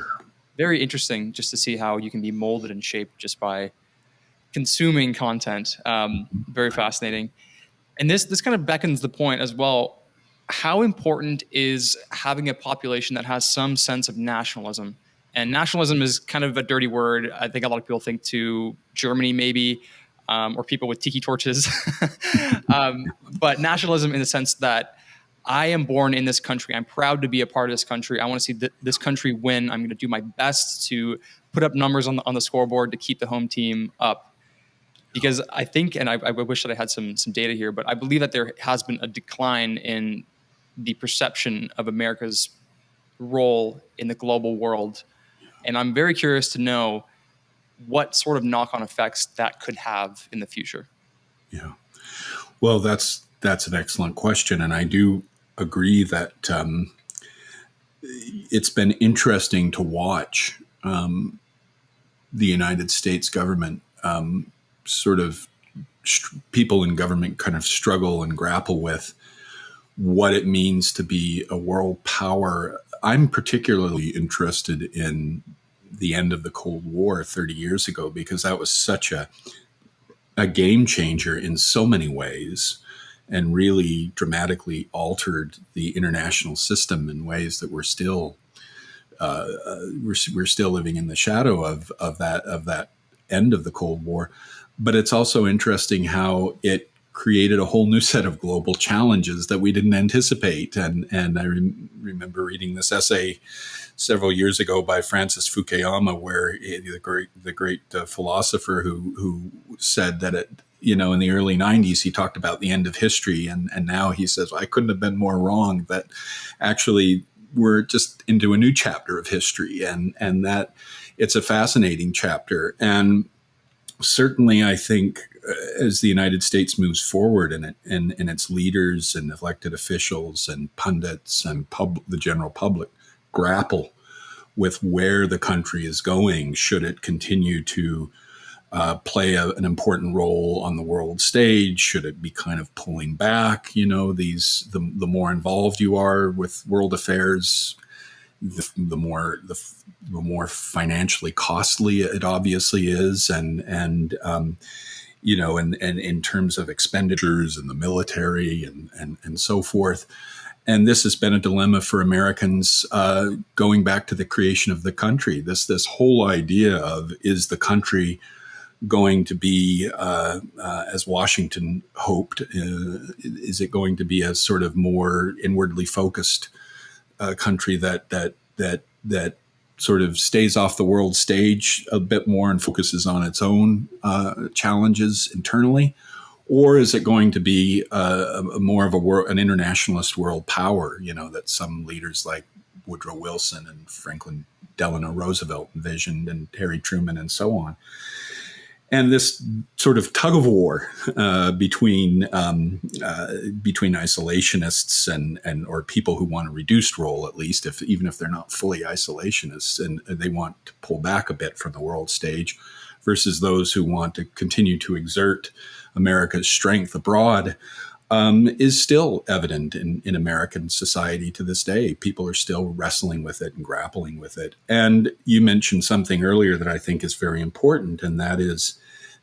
very interesting just to see how you can be molded and shaped just by consuming content. Very fascinating. And this kind of beckons the point as well. How important is having a population that has some sense of nationalism? And nationalism is kind of a dirty word. I think a lot of people think to Germany maybe, or people with tiki torches. But nationalism in the sense that I am born in this country. I'm proud to be a part of this country. I want to see this country win. I'm going to do my best to put up numbers on the scoreboard to keep the home team up. Because I think, and I wish that I had some data here, but I believe that there has been a decline in the perception of America's role in the global world. And I'm very curious to know what sort of knock-on effects that could have in the future. Yeah. Well, that's an excellent question. And I do agree that it's been interesting to watch the United States government sort of people in government kind of struggle and grapple with what it means to be a world power. I'm particularly interested in the end of the Cold War 30 years ago, because that was such a game changer in so many ways, and really dramatically altered the international system in ways that we're still living in the shadow of that end of the Cold War. But it's also interesting how it created a whole new set of global challenges that we didn't anticipate. And I remember reading this essay several years ago by Francis Fukuyama, where the great philosopher who said that in the early 90s, he talked about the end of history. And now he says, I couldn't have been more wrong, that actually we're just into a new chapter of history, and that it's a fascinating chapter. And certainly, I think as the United States moves forward and its leaders and elected officials and pundits and the general public grapple with where the country is going, should it continue to play an important role on the world stage? Should it be kind of pulling back? The more involved you are with world affairs, the more financially costly it obviously is, and in terms of expenditures and the military and so forth. And this has been a dilemma for Americans going back to the creation of the country. This whole idea of, is the country going to be, as Washington hoped, is it going to be a sort of more inwardly focused country that sort of stays off the world stage a bit more and focuses on its own challenges internally? Or is it going to be more of an internationalist world power, that some leaders like Woodrow Wilson and Franklin Delano Roosevelt envisioned, and Harry Truman and so on? And this sort of tug of war between isolationists and or people who want a reduced role, at least, even if they're not fully isolationists, and they want to pull back a bit from the world stage, versus those who want to continue to exert America's strength abroad, is still evident in American society to this day. People are still wrestling with it and grappling with it. And you mentioned something earlier that I think is very important, and that is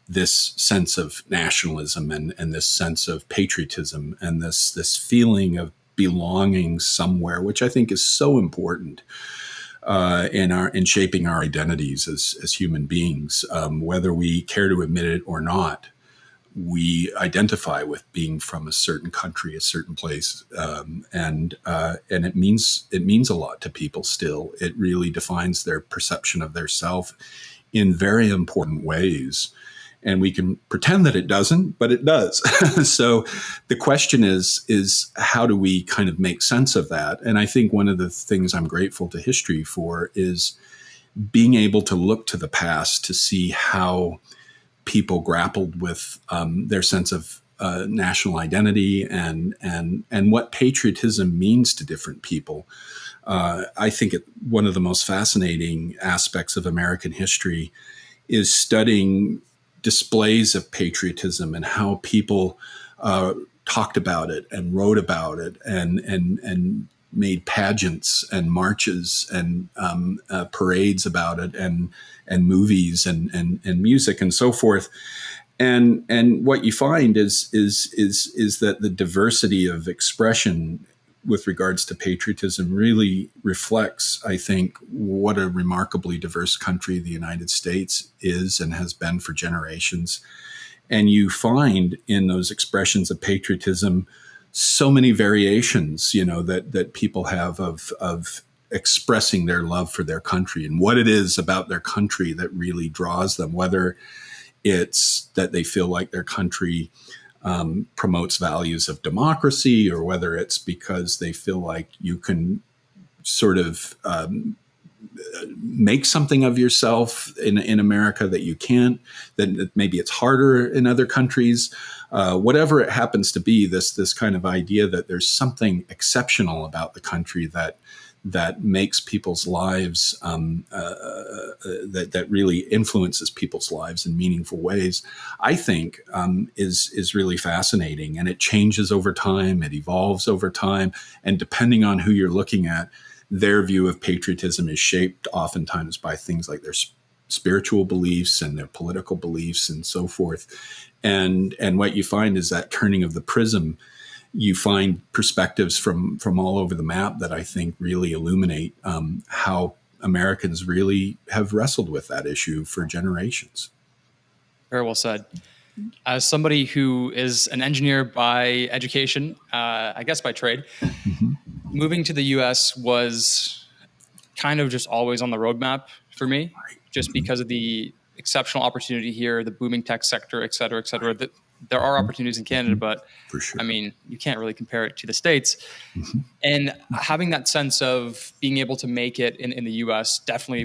this sense of nationalism and this sense of patriotism and this feeling of belonging somewhere, which I think is so important in shaping our identities as human beings. Whether we care to admit it or not, we identify with being from a certain country, a certain place, and it means a lot to people still. It really defines their perception of their self in very important ways. And we can pretend that it doesn't, but it does. So the question is how do we kind of make sense of that? And I think one of the things I'm grateful to history for is being able to look to the past to see how people grappled with their sense of national identity and what patriotism means to different people. I think one of the most fascinating aspects of American history is studying displays of patriotism and how people talked about it and wrote about it and made pageants and marches and parades about it and movies and music and so forth. And what you find is that the diversity of expression with regards to patriotism really reflects, I think, what a remarkably diverse country the United States is and has been for generations. And you find in those expressions of patriotism so many variations, that people have of expressing their love for their country and what it is about their country that really draws them, whether it's that they feel like their country promotes values of democracy, or whether it's because they feel like you can sort of make something of yourself in America that you can't, that maybe it's harder in other countries. Whatever it happens to be, this kind of idea that there's something exceptional about the country that makes people's lives, that really influences people's lives in meaningful ways, I think is really fascinating. And it changes over time, it evolves over time, and depending on who you're looking at, their view of patriotism is shaped oftentimes by things like their spiritual beliefs and their political beliefs and so forth. And what you find is that turning of the prism. You find perspectives from all over the map that I think really illuminate how Americans really have wrestled with that issue for generations. Very well said. As somebody who is an engineer by education, I guess by trade, moving to the U.S. was kind of just always on the roadmap for me, just because of the exceptional opportunity here, the booming tech sector, et cetera, et cetera. There are opportunities in Canada, but for sure. I mean, you can't really compare it to the States. And having that sense of being able to make it in the US definitely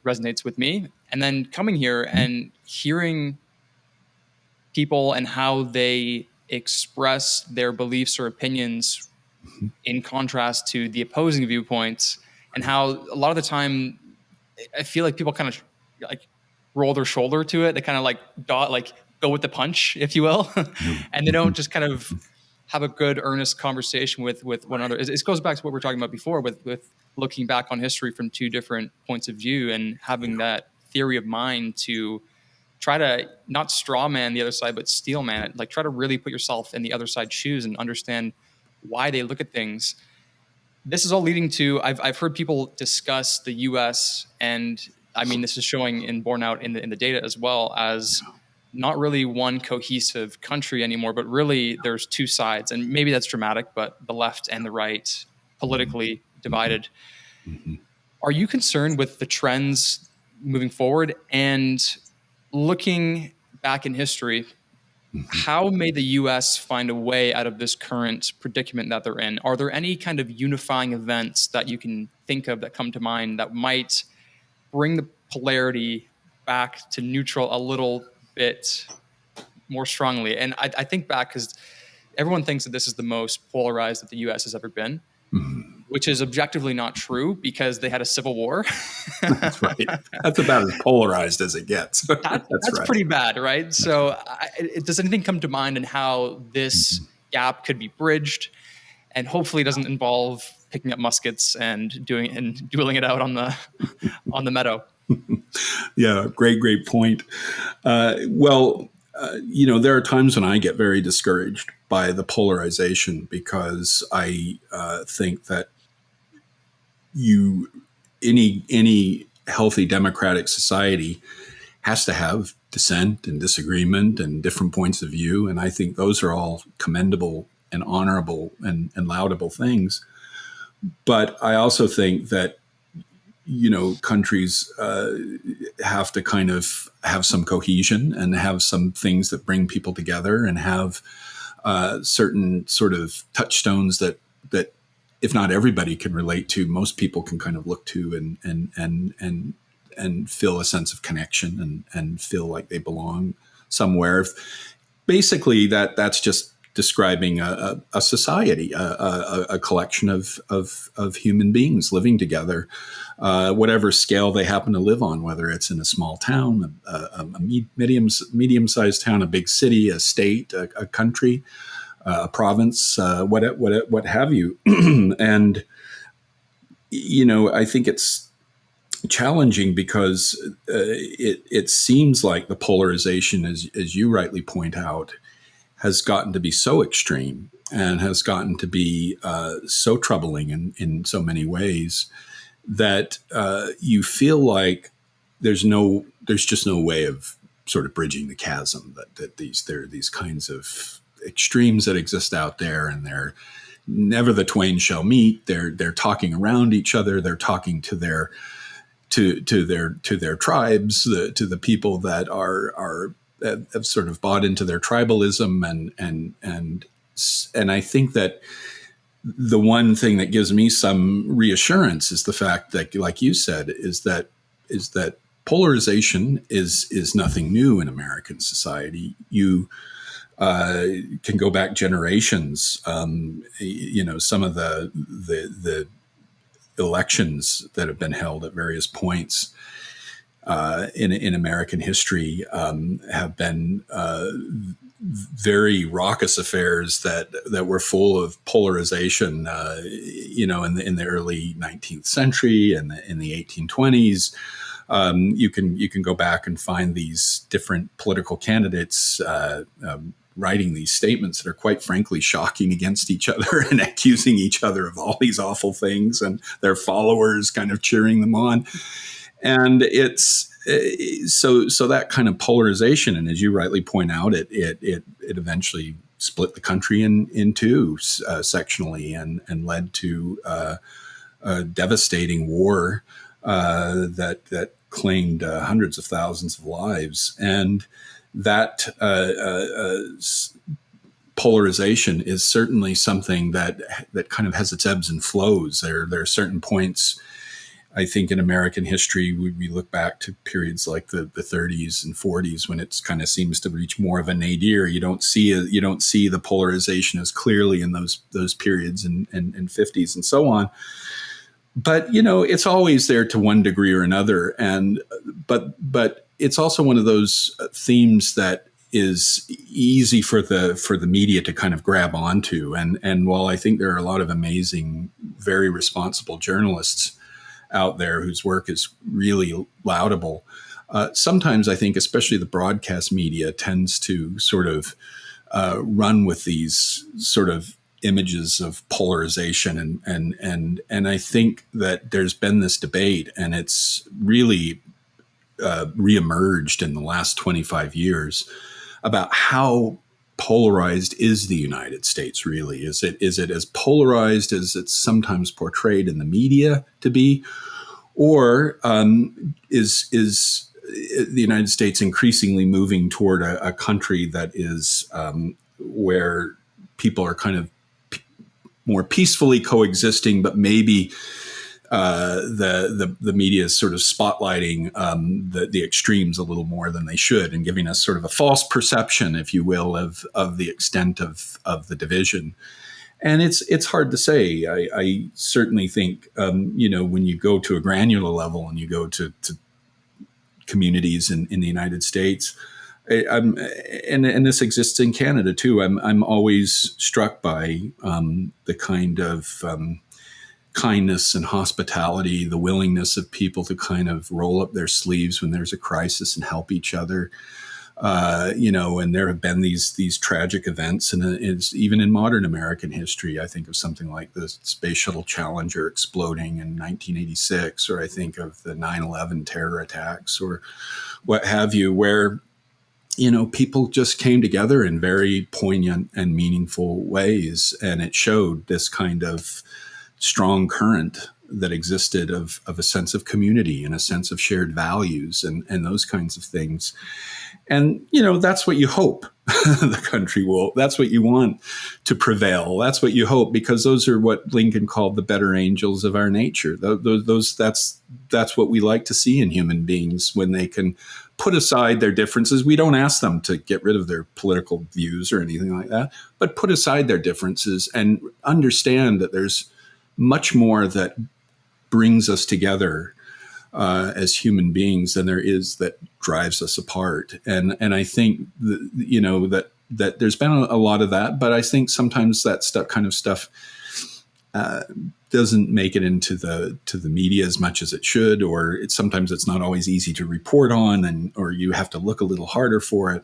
resonates with me. And then coming here and hearing people and how they express their beliefs or opinions in contrast to the opposing viewpoints, and how a lot of the time I feel like people kind of like roll their shoulder to it. They kind of go with the punch, if you will, and they don't just kind of have a good, earnest conversation with one another. It goes back to what we were talking about before with looking back on history from two different points of view and having that theory of mind to try to not straw man the other side, but steel man it. Like try to really put yourself in the other side's shoes and understand why they look at things. This is all leading to, I've heard people discuss the US, and I mean, this is showing and borne out in the data as well, as not really one cohesive country anymore, but really there's two sides. And maybe that's dramatic, but the left and the right politically divided. Mm-hmm. Are you concerned with the trends moving forward? And looking back in history, how may the US find a way out of this current predicament that they're in? Are there any kind of unifying events that you can think of that come to mind that might bring the polarity back to neutral a little bit more strongly? And I think back because everyone thinks that this is the most polarized that the US has ever been, which is objectively not true because they had a civil war. That's right. That's about as polarized as it gets. That's right. Pretty bad, right? So does anything come to mind in how this gap could be bridged, and hopefully doesn't involve picking up muskets and dueling it out on the meadow? Yeah, great point. There are times when I get very discouraged by the polarization because I think that any healthy democratic society has to have dissent and disagreement and different points of view, and I think those are all commendable and honorable and laudable things. But I also think that countries have to kind of have some cohesion and have some things that bring people together and have certain sort of touchstones that if not everybody can relate to, most people can kind of look to and feel a sense of connection and feel like they belong somewhere. Basically, that's just describing a society, a collection of human beings living together, whatever scale they happen to live on, whether it's in a small town, a medium-sized town, a big city, a state, a country, a province, what have you. And, I think it's challenging because it seems like the polarization, as you rightly point out, has gotten to be so extreme and has gotten to be so troubling in so many ways that you feel like there's just no way of sort of bridging the chasm, that there are these kinds of extremes that exist out there, and they're never the twain shall meet. They're talking around each other. They're talking to their tribes, to the people that have sort of bought into their tribalism, and I think that the one thing that gives me some reassurance is the fact that, like you said, is that polarization is nothing new in American society. You can go back generations. Some of the elections that have been held at various points in American history have been very raucous affairs that were full of polarization. In the early 19th century and in the 1820s. You can go back and find these different political candidates writing these statements that are quite frankly shocking against each other and accusing each other of all these awful things, and their followers kind of cheering them on. And it's so that kind of polarization, and as you rightly point out, it eventually split the country in two sectionally, and led to a devastating war that claimed hundreds of thousands of lives. And that polarization is certainly something that kind of has its ebbs and flows. There are certain points, I think, in American history, we look back to periods like the 30s and 40s when it kind of seems to reach more of a nadir. You don't see the polarization as clearly in those periods and 50s and so on. But it's always there to one degree or another, but it's also one of those themes that is easy for the media to kind of grab onto. And while I think there are a lot of amazing, very responsible journalists out there whose work is really laudable, sometimes I think, especially the broadcast media, tends to sort of run with these sort of images of polarization, and I think that there's been this debate, and it's really reemerged in the last 25 years about how polarized is the United States really? Is it as polarized as it's sometimes portrayed in the media to be, or is the United States increasingly moving toward a country that is where people are kind of more peacefully coexisting, but maybe the media is sort of spotlighting the extremes a little more than they should, and giving us sort of a false perception, if you will, of the extent of the division. And it's hard to say. I certainly think when you go to a granular level and you go to communities in the United States, and this exists in Canada too. I'm always struck by the kind of kindness and hospitality, the willingness of people to kind of roll up their sleeves when there's a crisis and help each other. And there have been these tragic events, and it's even in modern American history. I think of something like the Space Shuttle Challenger exploding in 1986, or I think of the 9/11 terror attacks, or what have you, where people just came together in very poignant and meaningful ways, and it showed this kind of strong current that existed of a sense of community and a sense of shared values and those kinds of things. And, that's what you hope the country will, that's what you want to prevail. That's what you hope, because those are what Lincoln called the better angels of our nature. That's what we like to see in human beings when they can put aside their differences. We don't ask them to get rid of their political views or anything like that, but put aside their differences and understand that there's much more that brings us together as human beings than there is that drives us apart. And I think that there's been a lot of that, but I think sometimes that kind of stuff doesn't make it into the media as much as it should, or sometimes it's not always easy to report on, or you have to look a little harder for it.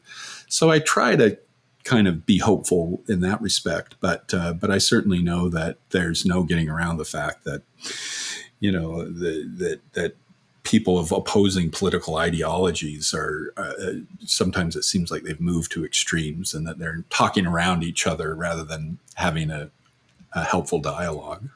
So I try to kind of be hopeful in that respect, but I certainly know that there's no getting around the fact that that people of opposing political ideologies are sometimes it seems like they've moved to extremes, and that they're talking around each other rather than having a helpful dialogue.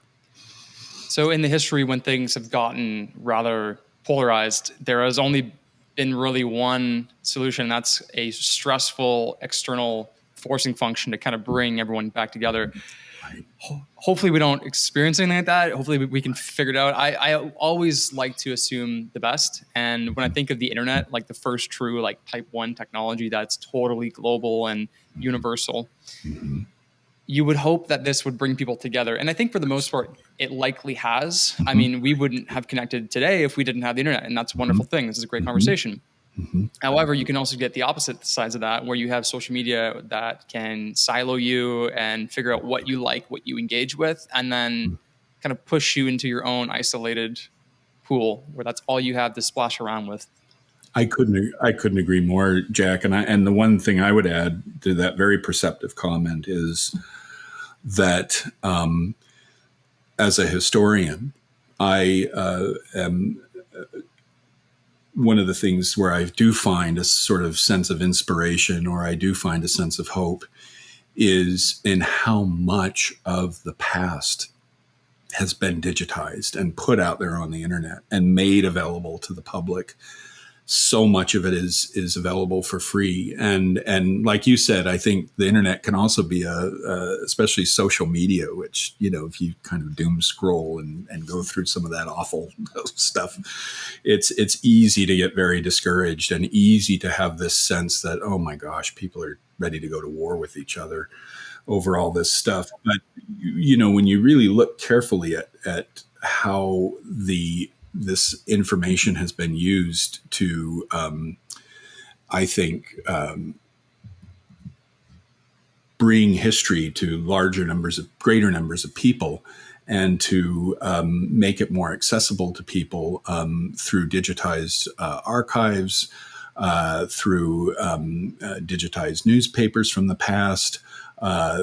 So in the history, when things have gotten rather polarized, there has only been really one solution, and that's a stressful external forcing function to kind of bring everyone back together. Right. Hopefully we don't experience anything like that. Hopefully we can figure it out. I always like to assume the best. And when I think of the internet, like the first true like type 1 technology that's totally global and universal, Mm-hmm. you would hope that this would bring people together. And I think for the most part, it likely has. Mm-hmm. I mean, we wouldn't have connected today if we didn't have the internet. And that's a wonderful thing. This is a great conversation. Mm-hmm. However, you can also get the opposite sides of that, where you have social media that can silo you and figure out what you like, what you engage with, and then kind of push you into your own isolated pool where that's all you have to splash around with. I couldn't agree more, Jack. And the one thing I would add to that very perceptive comment is that as a historian, I am one of the things where I do find a sort of sense of inspiration, or I do find a sense of hope, is in how much of the past has been digitized and put out there on the internet and made available to the public. So much of it is available for free, and like you said, I think the internet can also be especially social media, which if you kind of doom scroll and go through some of that awful stuff, it's easy to get very discouraged and easy to have this sense that, oh my gosh, people are ready to go to war with each other over all this stuff. But when you really look carefully at how this information has been used to, I think, bring history to greater numbers of people, and to make it more accessible to people through digitized archives, through digitized newspapers from the past,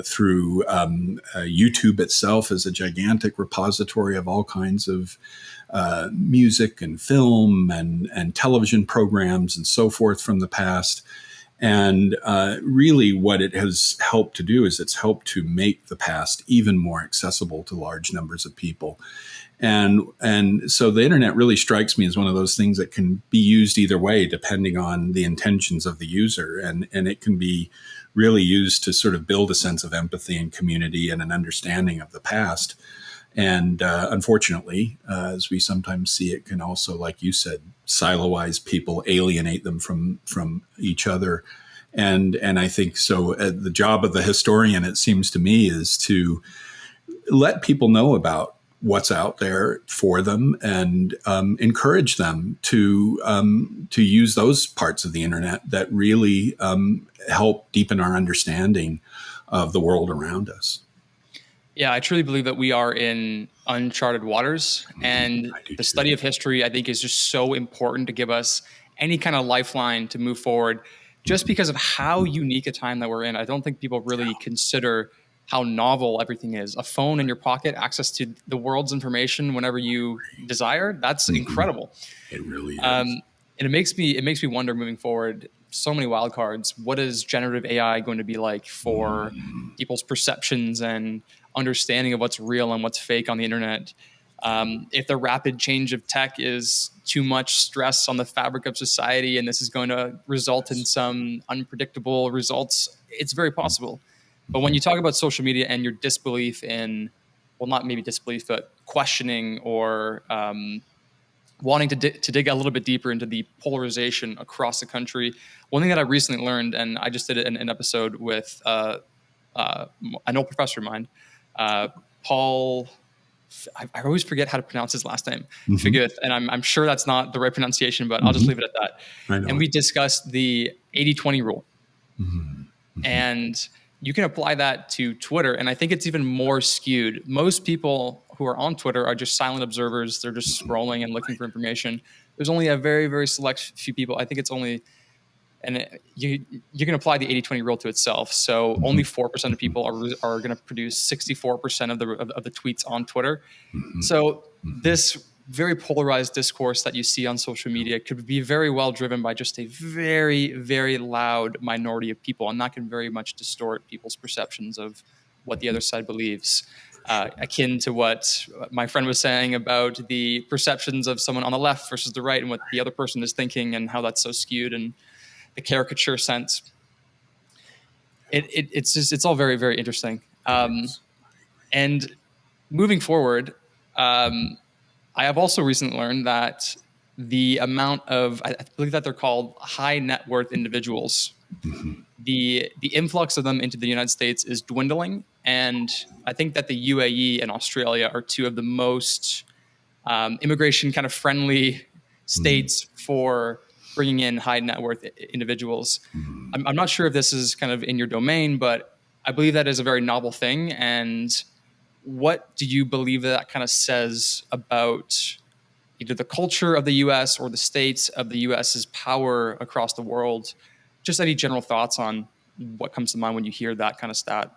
through YouTube itself is a gigantic repository of all kinds of music and film and television programs and so forth from the past. And really what it has helped to do is it's helped to make the past even more accessible to large numbers of people. And so the internet really strikes me as one of those things that can be used either way, depending on the intentions of the user. And it can be really used to sort of build a sense of empathy and community and an understanding of the past. And unfortunately, as we sometimes see, it can also, like you said, siloize people, alienate them from each other. And I think so. The job of the historian, it seems to me, is to let people know about what's out there for them and encourage them to use those parts of the internet that really help deepen our understanding of the world around us. Yeah, I truly believe that we are in uncharted waters, and the study of history, I think, is just so important to give us any kind of lifeline to move forward, just because of how unique a time that we're in. I don't think people really consider how novel everything is. A phone in your pocket, access to the world's information whenever you desire. That's incredible. It really is. And it makes me wonder, moving forward, so many wild cards. What is generative AI going to be like for people's perceptions and understanding of what's real and what's fake on the internet? If the rapid change of tech is too much stress on the fabric of society, and this is going to result in some unpredictable results, it's very possible. But when you talk about social media and your disbelief in, well, not maybe disbelief, but questioning or wanting to dig a little bit deeper into the polarization across the country, one thing that I recently learned, and I just did it in an episode with an old professor of mine, Paul. I always forget how to pronounce his last name, Figuth, and I'm sure that's not the right pronunciation, but I'll just leave it at that. And we discussed the 80-20 rule. And you can apply that to Twitter, and I think it's even more skewed. Most people who are on Twitter are just silent observers. They're just scrolling and looking for information. There's only a very, very select few people. I think it's only, and you can apply the 80-20 rule to itself. So only 4% of people are going to produce 64% of the tweets on Twitter. So this very polarized discourse that you see on social media could be very well driven by just a very, very loud minority of people, and that can very much distort people's perceptions of what the other side believes. Akin to what my friend was saying about the perceptions of someone on the left versus the right and what the other person is thinking and how that's so skewed and the caricature sense. It's all very, very interesting. And moving forward, I have also recently learned that the amount of, I believe that they're called high net worth individuals, the influx of them into the United States is dwindling. And I think that the UAE and Australia are two of the most immigration kind of friendly states for bringing in high net worth individuals. I'm not sure if this is kind of in your domain, but I believe that is a very novel thing. And what do you believe that kind of says about either the culture of the U.S. or the states of the U.S.'s power across the world? Just any general thoughts on what comes to mind when you hear that kind of stat?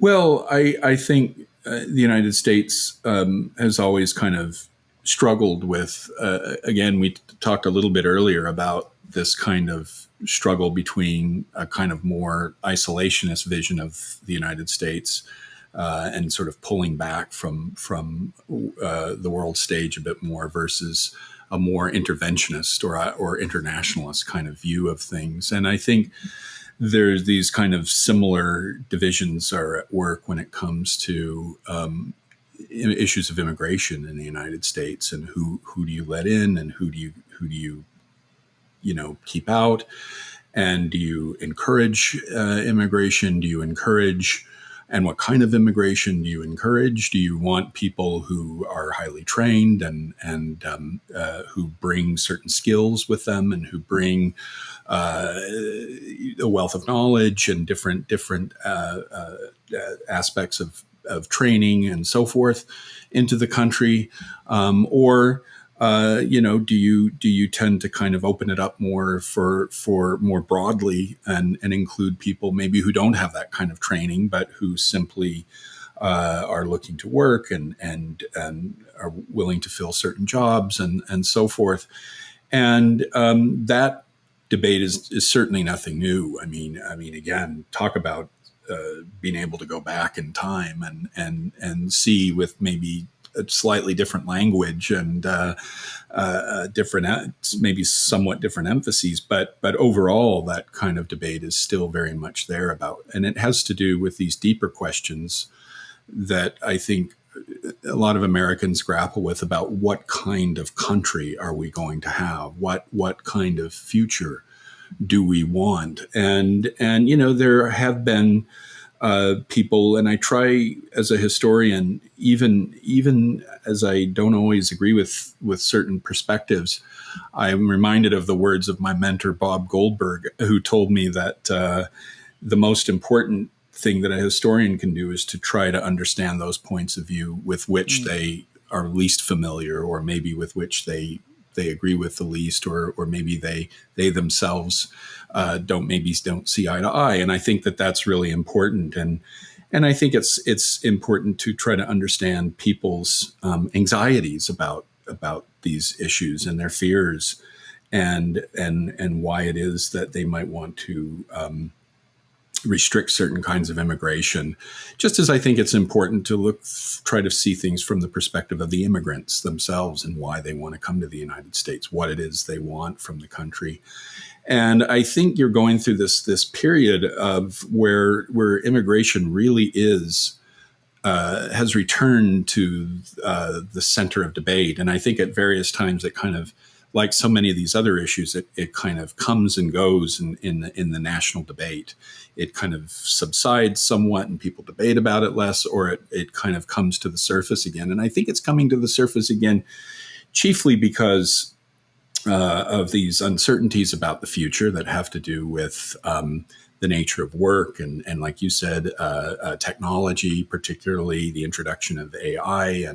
Well, I think the United States has always kind of struggled with, again, we talked a little bit earlier about this kind of struggle between a kind of more isolationist vision of the United States and sort of pulling back from the world stage a bit more versus a more interventionist or internationalist kind of view of things. And I think there's these kind of similar divisions are at work when it comes to issues of immigration in the United States, and who do you let in and who do you keep out, and do you encourage immigration? Do you encourage, and what kind of immigration do you encourage? Do you want people who are highly trained and who bring certain skills with them and who bring a wealth of knowledge and different aspects of training and so forth into the country, or do you tend to kind of open it up more for more broadly and include people maybe who don't have that kind of training, but who simply are looking to work and are willing to fill certain jobs and so forth. And that debate is certainly nothing new. I mean, again, talk about being able to go back in time and see with maybe a slightly different language and different, maybe somewhat different emphases, but overall, that kind of debate is still very much there about, and it has to do with these deeper questions that I think a lot of Americans grapple with about what kind of country are we going to have, what kind of future do we want, and there have been people, and I try as a historian, even as I don't always agree with certain perspectives, I'm reminded of the words of my mentor Bob Goldberg, who told me that the most important thing that a historian can do is to try to understand those points of view with which they are least familiar, or maybe with which they agree with the least, or maybe they themselves don't see eye to eye. And I think that that's really important. And I think it's important to try to understand people's anxieties about these issues and their fears, and why it is that they might want to restrict certain kinds of immigration, just as I think it's important to try to see things from the perspective of the immigrants themselves and why they want to come to the United States, what it is they want from the country. And I think you're going through this period of where immigration really has returned to the center of debate. And I think at various times it kind of, like so many of these other issues, it kind of comes and goes in the national debate. It kind of subsides somewhat and people debate about it less, or it kind of comes to the surface again. And I think it's coming to the surface again chiefly because of these uncertainties about the future that have to do with the nature of work and like you said, technology, particularly the introduction of AI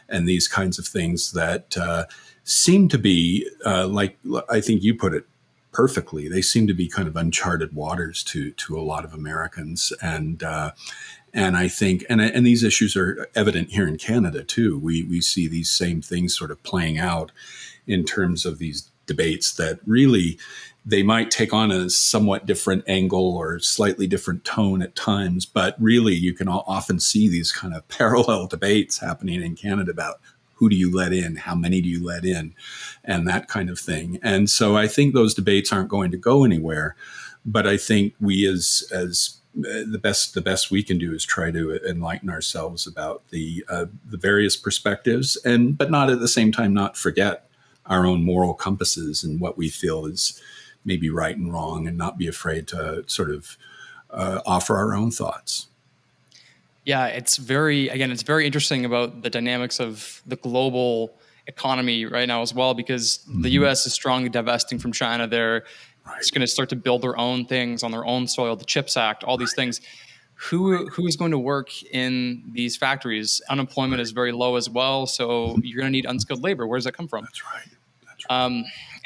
and these kinds of things that seem to be, like I think you put it perfectly, they seem to be kind of uncharted waters to a lot of Americans. And I think, and these issues are evident here in Canada too. We see these same things sort of playing out in terms of these debates that really they might take on a somewhat different angle or slightly different tone at times, but really you can often see these kind of parallel debates happening in Canada about who do you let in, how many do you let in, and that kind of thing. And so I think those debates aren't going to go anywhere, but I think we as the best we can do is try to enlighten ourselves about the various perspectives, but not at the same time not forget our own moral compasses and what we feel is maybe right and wrong, and not be afraid to sort of offer our own thoughts. Yeah, it's very interesting about the dynamics of the global economy right now as well, because the U.S. is strongly divesting from China. They're just going to start to build their own things on their own soil, the CHIPS Act, all these things. Who is going to work in these factories? Unemployment is very low as well, so you're going to need unskilled labor. Where does that come from? That's right.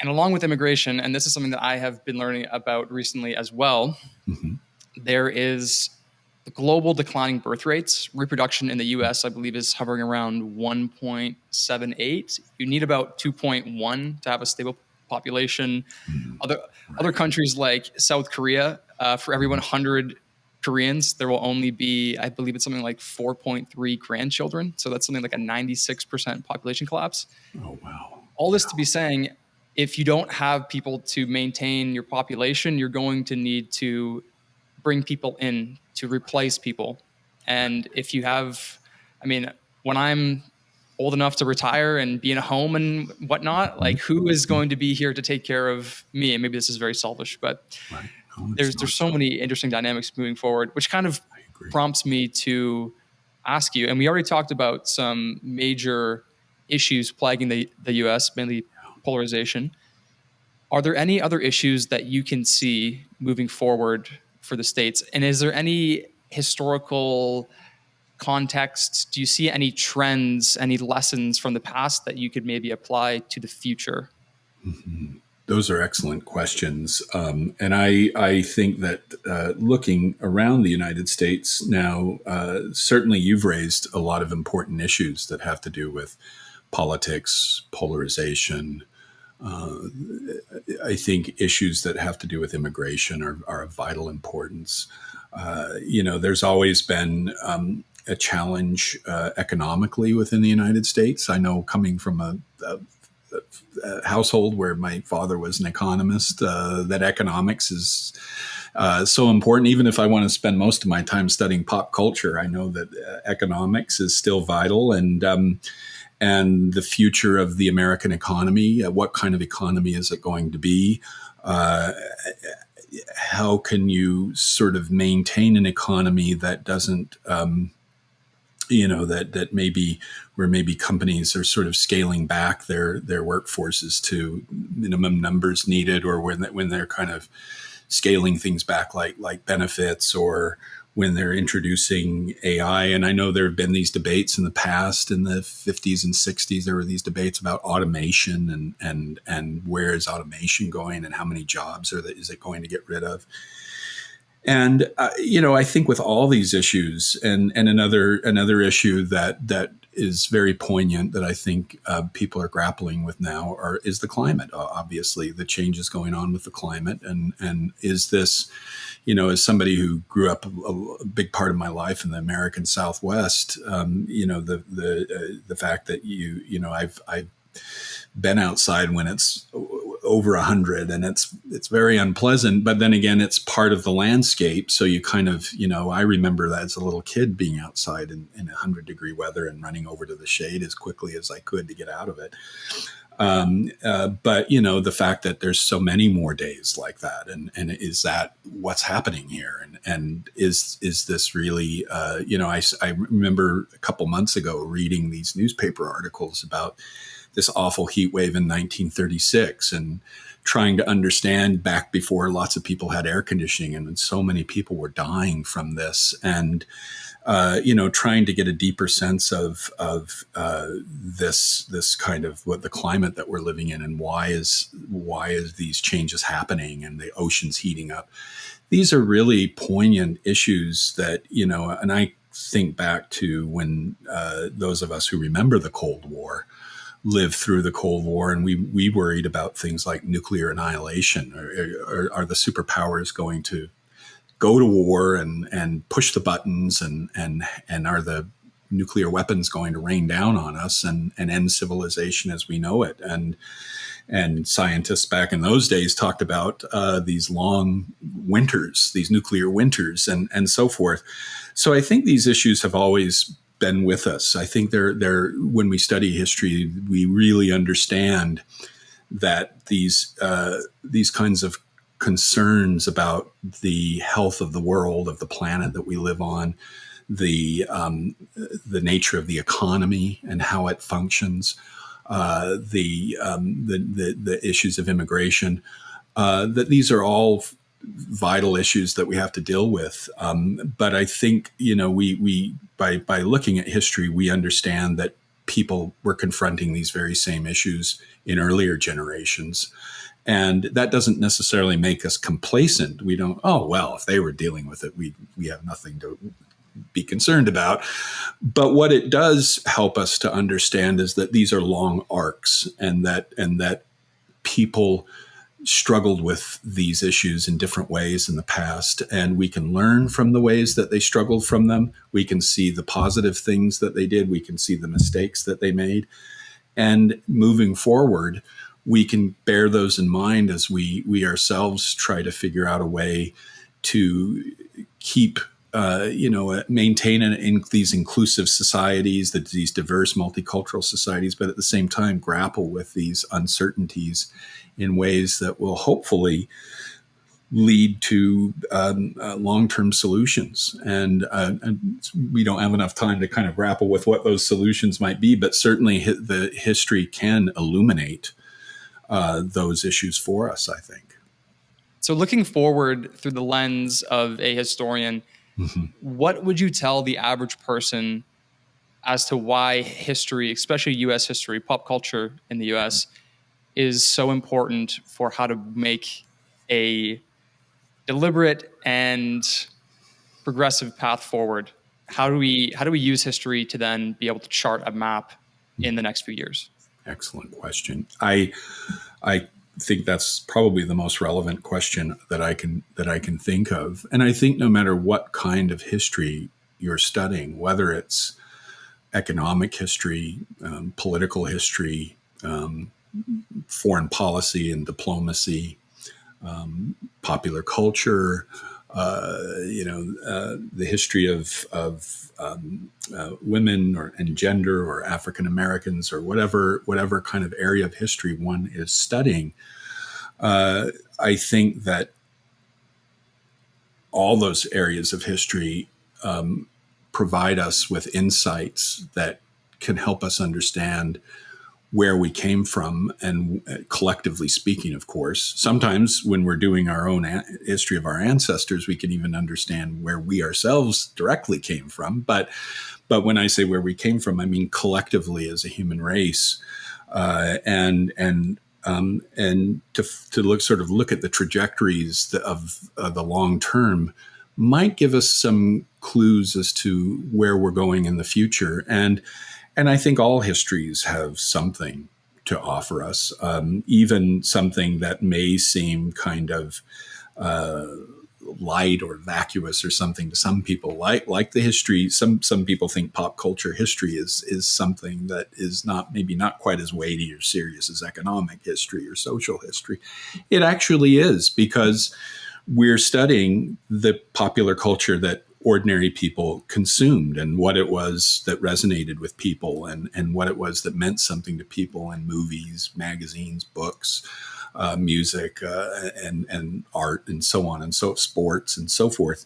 And along with immigration, and this is something that I have been learning about recently as well, there is the global declining birth rates. Reproduction in the U.S., I believe, is hovering around 1.78. You need about 2.1 to have a stable population. Other countries like South Korea, for every 100 Koreans, there will only be, I believe it's something like 4.3 grandchildren. So that's something like a 96% population collapse. Oh, wow. All this to be saying, if you don't have people to maintain your population, you're going to need to bring people in to replace people. And if you have, when I'm old enough to retire and be in a home and whatnot, like who is going to be here to take care of me? And maybe this is very selfish, but there's so many interesting dynamics moving forward, which kind of prompts me to ask you, and we already talked about some major issues plaguing the U.S., mainly polarization. Are there any other issues that you can see moving forward for the States? And is there any historical context, do you see any trends, any lessons from the past that you could maybe apply to the future? Mm-hmm. Those are excellent questions. And I think that looking around the United States now, certainly you've raised a lot of important issues that have to do with politics, polarization. I think issues that have to do with immigration are of vital importance. There's always been a challenge economically within the United States. I know coming from a household where my father was an economist, that economics is so important. Even if I want to spend most of my time studying pop culture, I know that economics is still vital, and the future of the American economy. What kind of economy is it going to be? How can you sort of maintain an economy that doesn't that maybe where maybe companies are sort of scaling back their workforces to minimum numbers needed, or when they're kind of scaling things back like benefits, or when they're introducing AI. And I know there have been these debates in the past, in the 50s and 60s, there were these debates about automation and where is automation going and how many jobs is it going to get rid of. And I think with all these issues, and another issue that is very poignant that I think people are grappling with now is the climate. Obviously, the changes going on with the climate, and is this, as somebody who grew up a big part of my life in the American Southwest, the fact that I've been outside when it's over 100 and it's very unpleasant, but then again, it's part of the landscape. So you kind of, I remember that as a little kid being outside in 100-degree weather and running over to the shade as quickly as I could to get out of it. But the fact that there's so many more days like that, and is that what's happening here? And is this really, I remember a couple months ago reading these newspaper articles about this awful heat wave in 1936, and trying to understand back before lots of people had air conditioning, and so many people were dying from this, and trying to get a deeper sense of this kind of what the climate that we're living in, and why is these changes happening, and the oceans heating up. These are really poignant issues that, and I think back to when those of us who remember the Cold War lived through the Cold War, and we worried about things like nuclear annihilation. Are the superpowers going to go to war and push the buttons, and are the nuclear weapons going to rain down on us and end civilization as we know it? And scientists back in those days talked about these long winters, these nuclear winters, and so forth. So I think these issues have always been with us. I think they're when we study history, we really understand that these kinds of concerns about the health of the world, of the planet that we live on, the nature of the economy and how it functions, the issues of immigration, that these are all vital issues that we have to deal with. But I think, we by looking at history, we understand that people were confronting these very same issues in earlier generations. And that doesn't necessarily make us complacent. We don't, oh, well, if they were dealing with it, we have nothing to be concerned about. But what it does help us to understand is that these are long arcs, and that people struggled with these issues in different ways in the past, and we can learn from the ways that they struggled from them. We can see the positive things that they did. We can see the mistakes that they made. And moving forward, we can bear those in mind as we ourselves try to figure out a way to keep maintain these inclusive societies, these diverse multicultural societies, but at the same time grapple with these uncertainties in ways that will hopefully lead to long-term solutions. And we don't have enough time to kind of grapple with what those solutions might be, but certainly the history can illuminate those issues for us, I think. So looking forward through the lens of a historian, What would you tell the average person as to why history, especially US history, pop culture in the US, is so important for how to make a deliberate and progressive path forward? How do we use history to then be able to chart a map in the next few years? Excellent question. I think that's probably the most relevant question that I can think of. And I think no matter what kind of history you're studying, whether it's economic history, political history, foreign policy and diplomacy, popular culture, the history of women and gender or African Americans or whatever kind of area of history one is studying. I think that all those areas of history provide us with insights that can help us understand where we came from, and collectively speaking, of course. Sometimes when we're doing our own history of our ancestors, we can even understand where we ourselves directly came from. But when I say where we came from, I mean collectively as a human race, and to look at the trajectories of the long term might give us some clues as to where we're going in the future. And I think all histories have something to offer us, even something that may seem kind of light or vacuous or something to some people. Like the history, some people think pop culture history is something that is maybe not quite as weighty or serious as economic history or social history. It actually is, because we're studying the popular culture that ordinary people consumed, and what it was that resonated with people, and what it was that meant something to people in movies, magazines, books, music, and art, and so on, and so sports and so forth.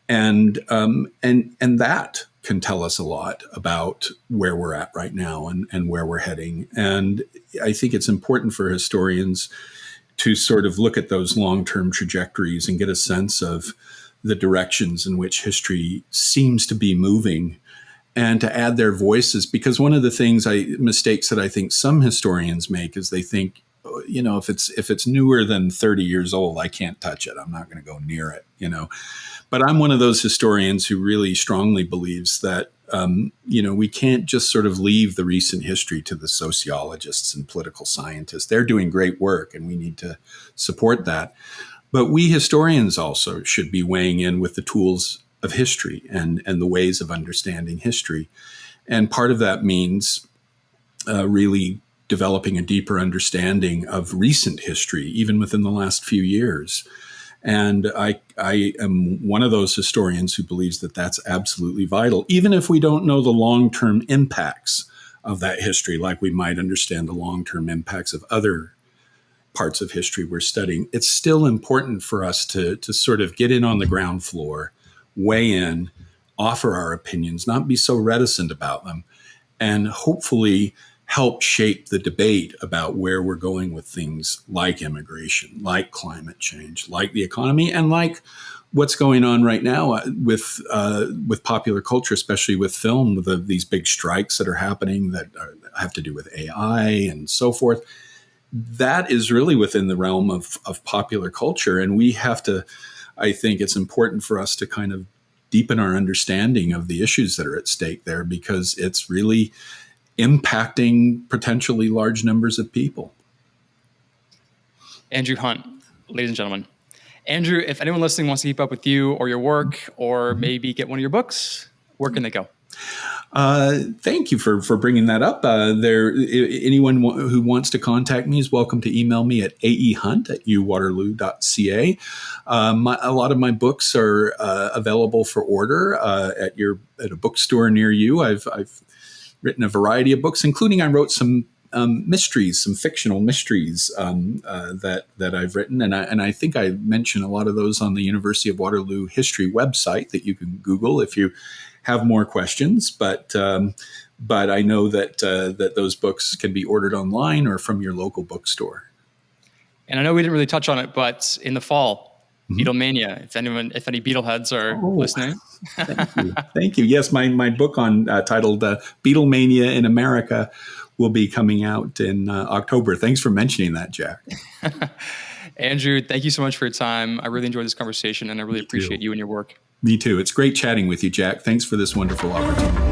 And that can tell us a lot about where we're at right now and where we're heading. And I think it's important for historians to sort of look at those long-term trajectories and get a sense of the directions in which history seems to be moving, and to add their voices. Because one of the mistakes that I think some historians make is they think, if it's newer than 30 years old, I can't touch it. I'm not going to go near it, But I'm one of those historians who really strongly believes that, we can't just sort of leave the recent history to the sociologists and political scientists. They're doing great work, and we need to support that. But we historians also should be weighing in with the tools of history and the ways of understanding history. And part of that means really developing a deeper understanding of recent history, even within the last few years. And I am one of those historians who believes that that's absolutely vital, even if we don't know the long-term impacts of that history, like we might understand the long-term impacts of other parts of history we're studying. It's still important for us to sort of get in on the ground floor, weigh in, offer our opinions, not be so reticent about them, and hopefully help shape the debate about where we're going with things like immigration, like climate change, like the economy, and like what's going on right now with popular culture, especially with film, with these big strikes that are happening that have to do with AI and so forth. That is really within the realm of popular culture. And we have to, I think it's important for us to kind of deepen our understanding of the issues that are at stake there, because it's really impacting potentially large numbers of people. Andrew Hunt, ladies and gentlemen. Andrew, if anyone listening wants to keep up with you or your work, or maybe get one of your books, where can they go? Thank you for bringing that up. Anyone who wants to contact me is welcome to email me at aehunt@uwaterloo.ca. A lot of my books are available for order at a bookstore near you. I've written a variety of books, including I wrote some mysteries, some fictional mysteries that I've written, and I think I mention a lot of those on the University of Waterloo history website that you can Google if you have more questions. But I know that those books can be ordered online or from your local bookstore. And I know we didn't really touch on it, but in the fall, Beatlemania. If any Beatleheads are listening. Thank you. Thank you. Yes, my book on titled Beatlemania in America will be coming out in October. Thanks for mentioning that, Jack. Andrew, thank you so much for your time. I really enjoyed this conversation, and I really appreciate you and your work. Me too. It's great chatting with you, Jack. Thanks for this wonderful opportunity.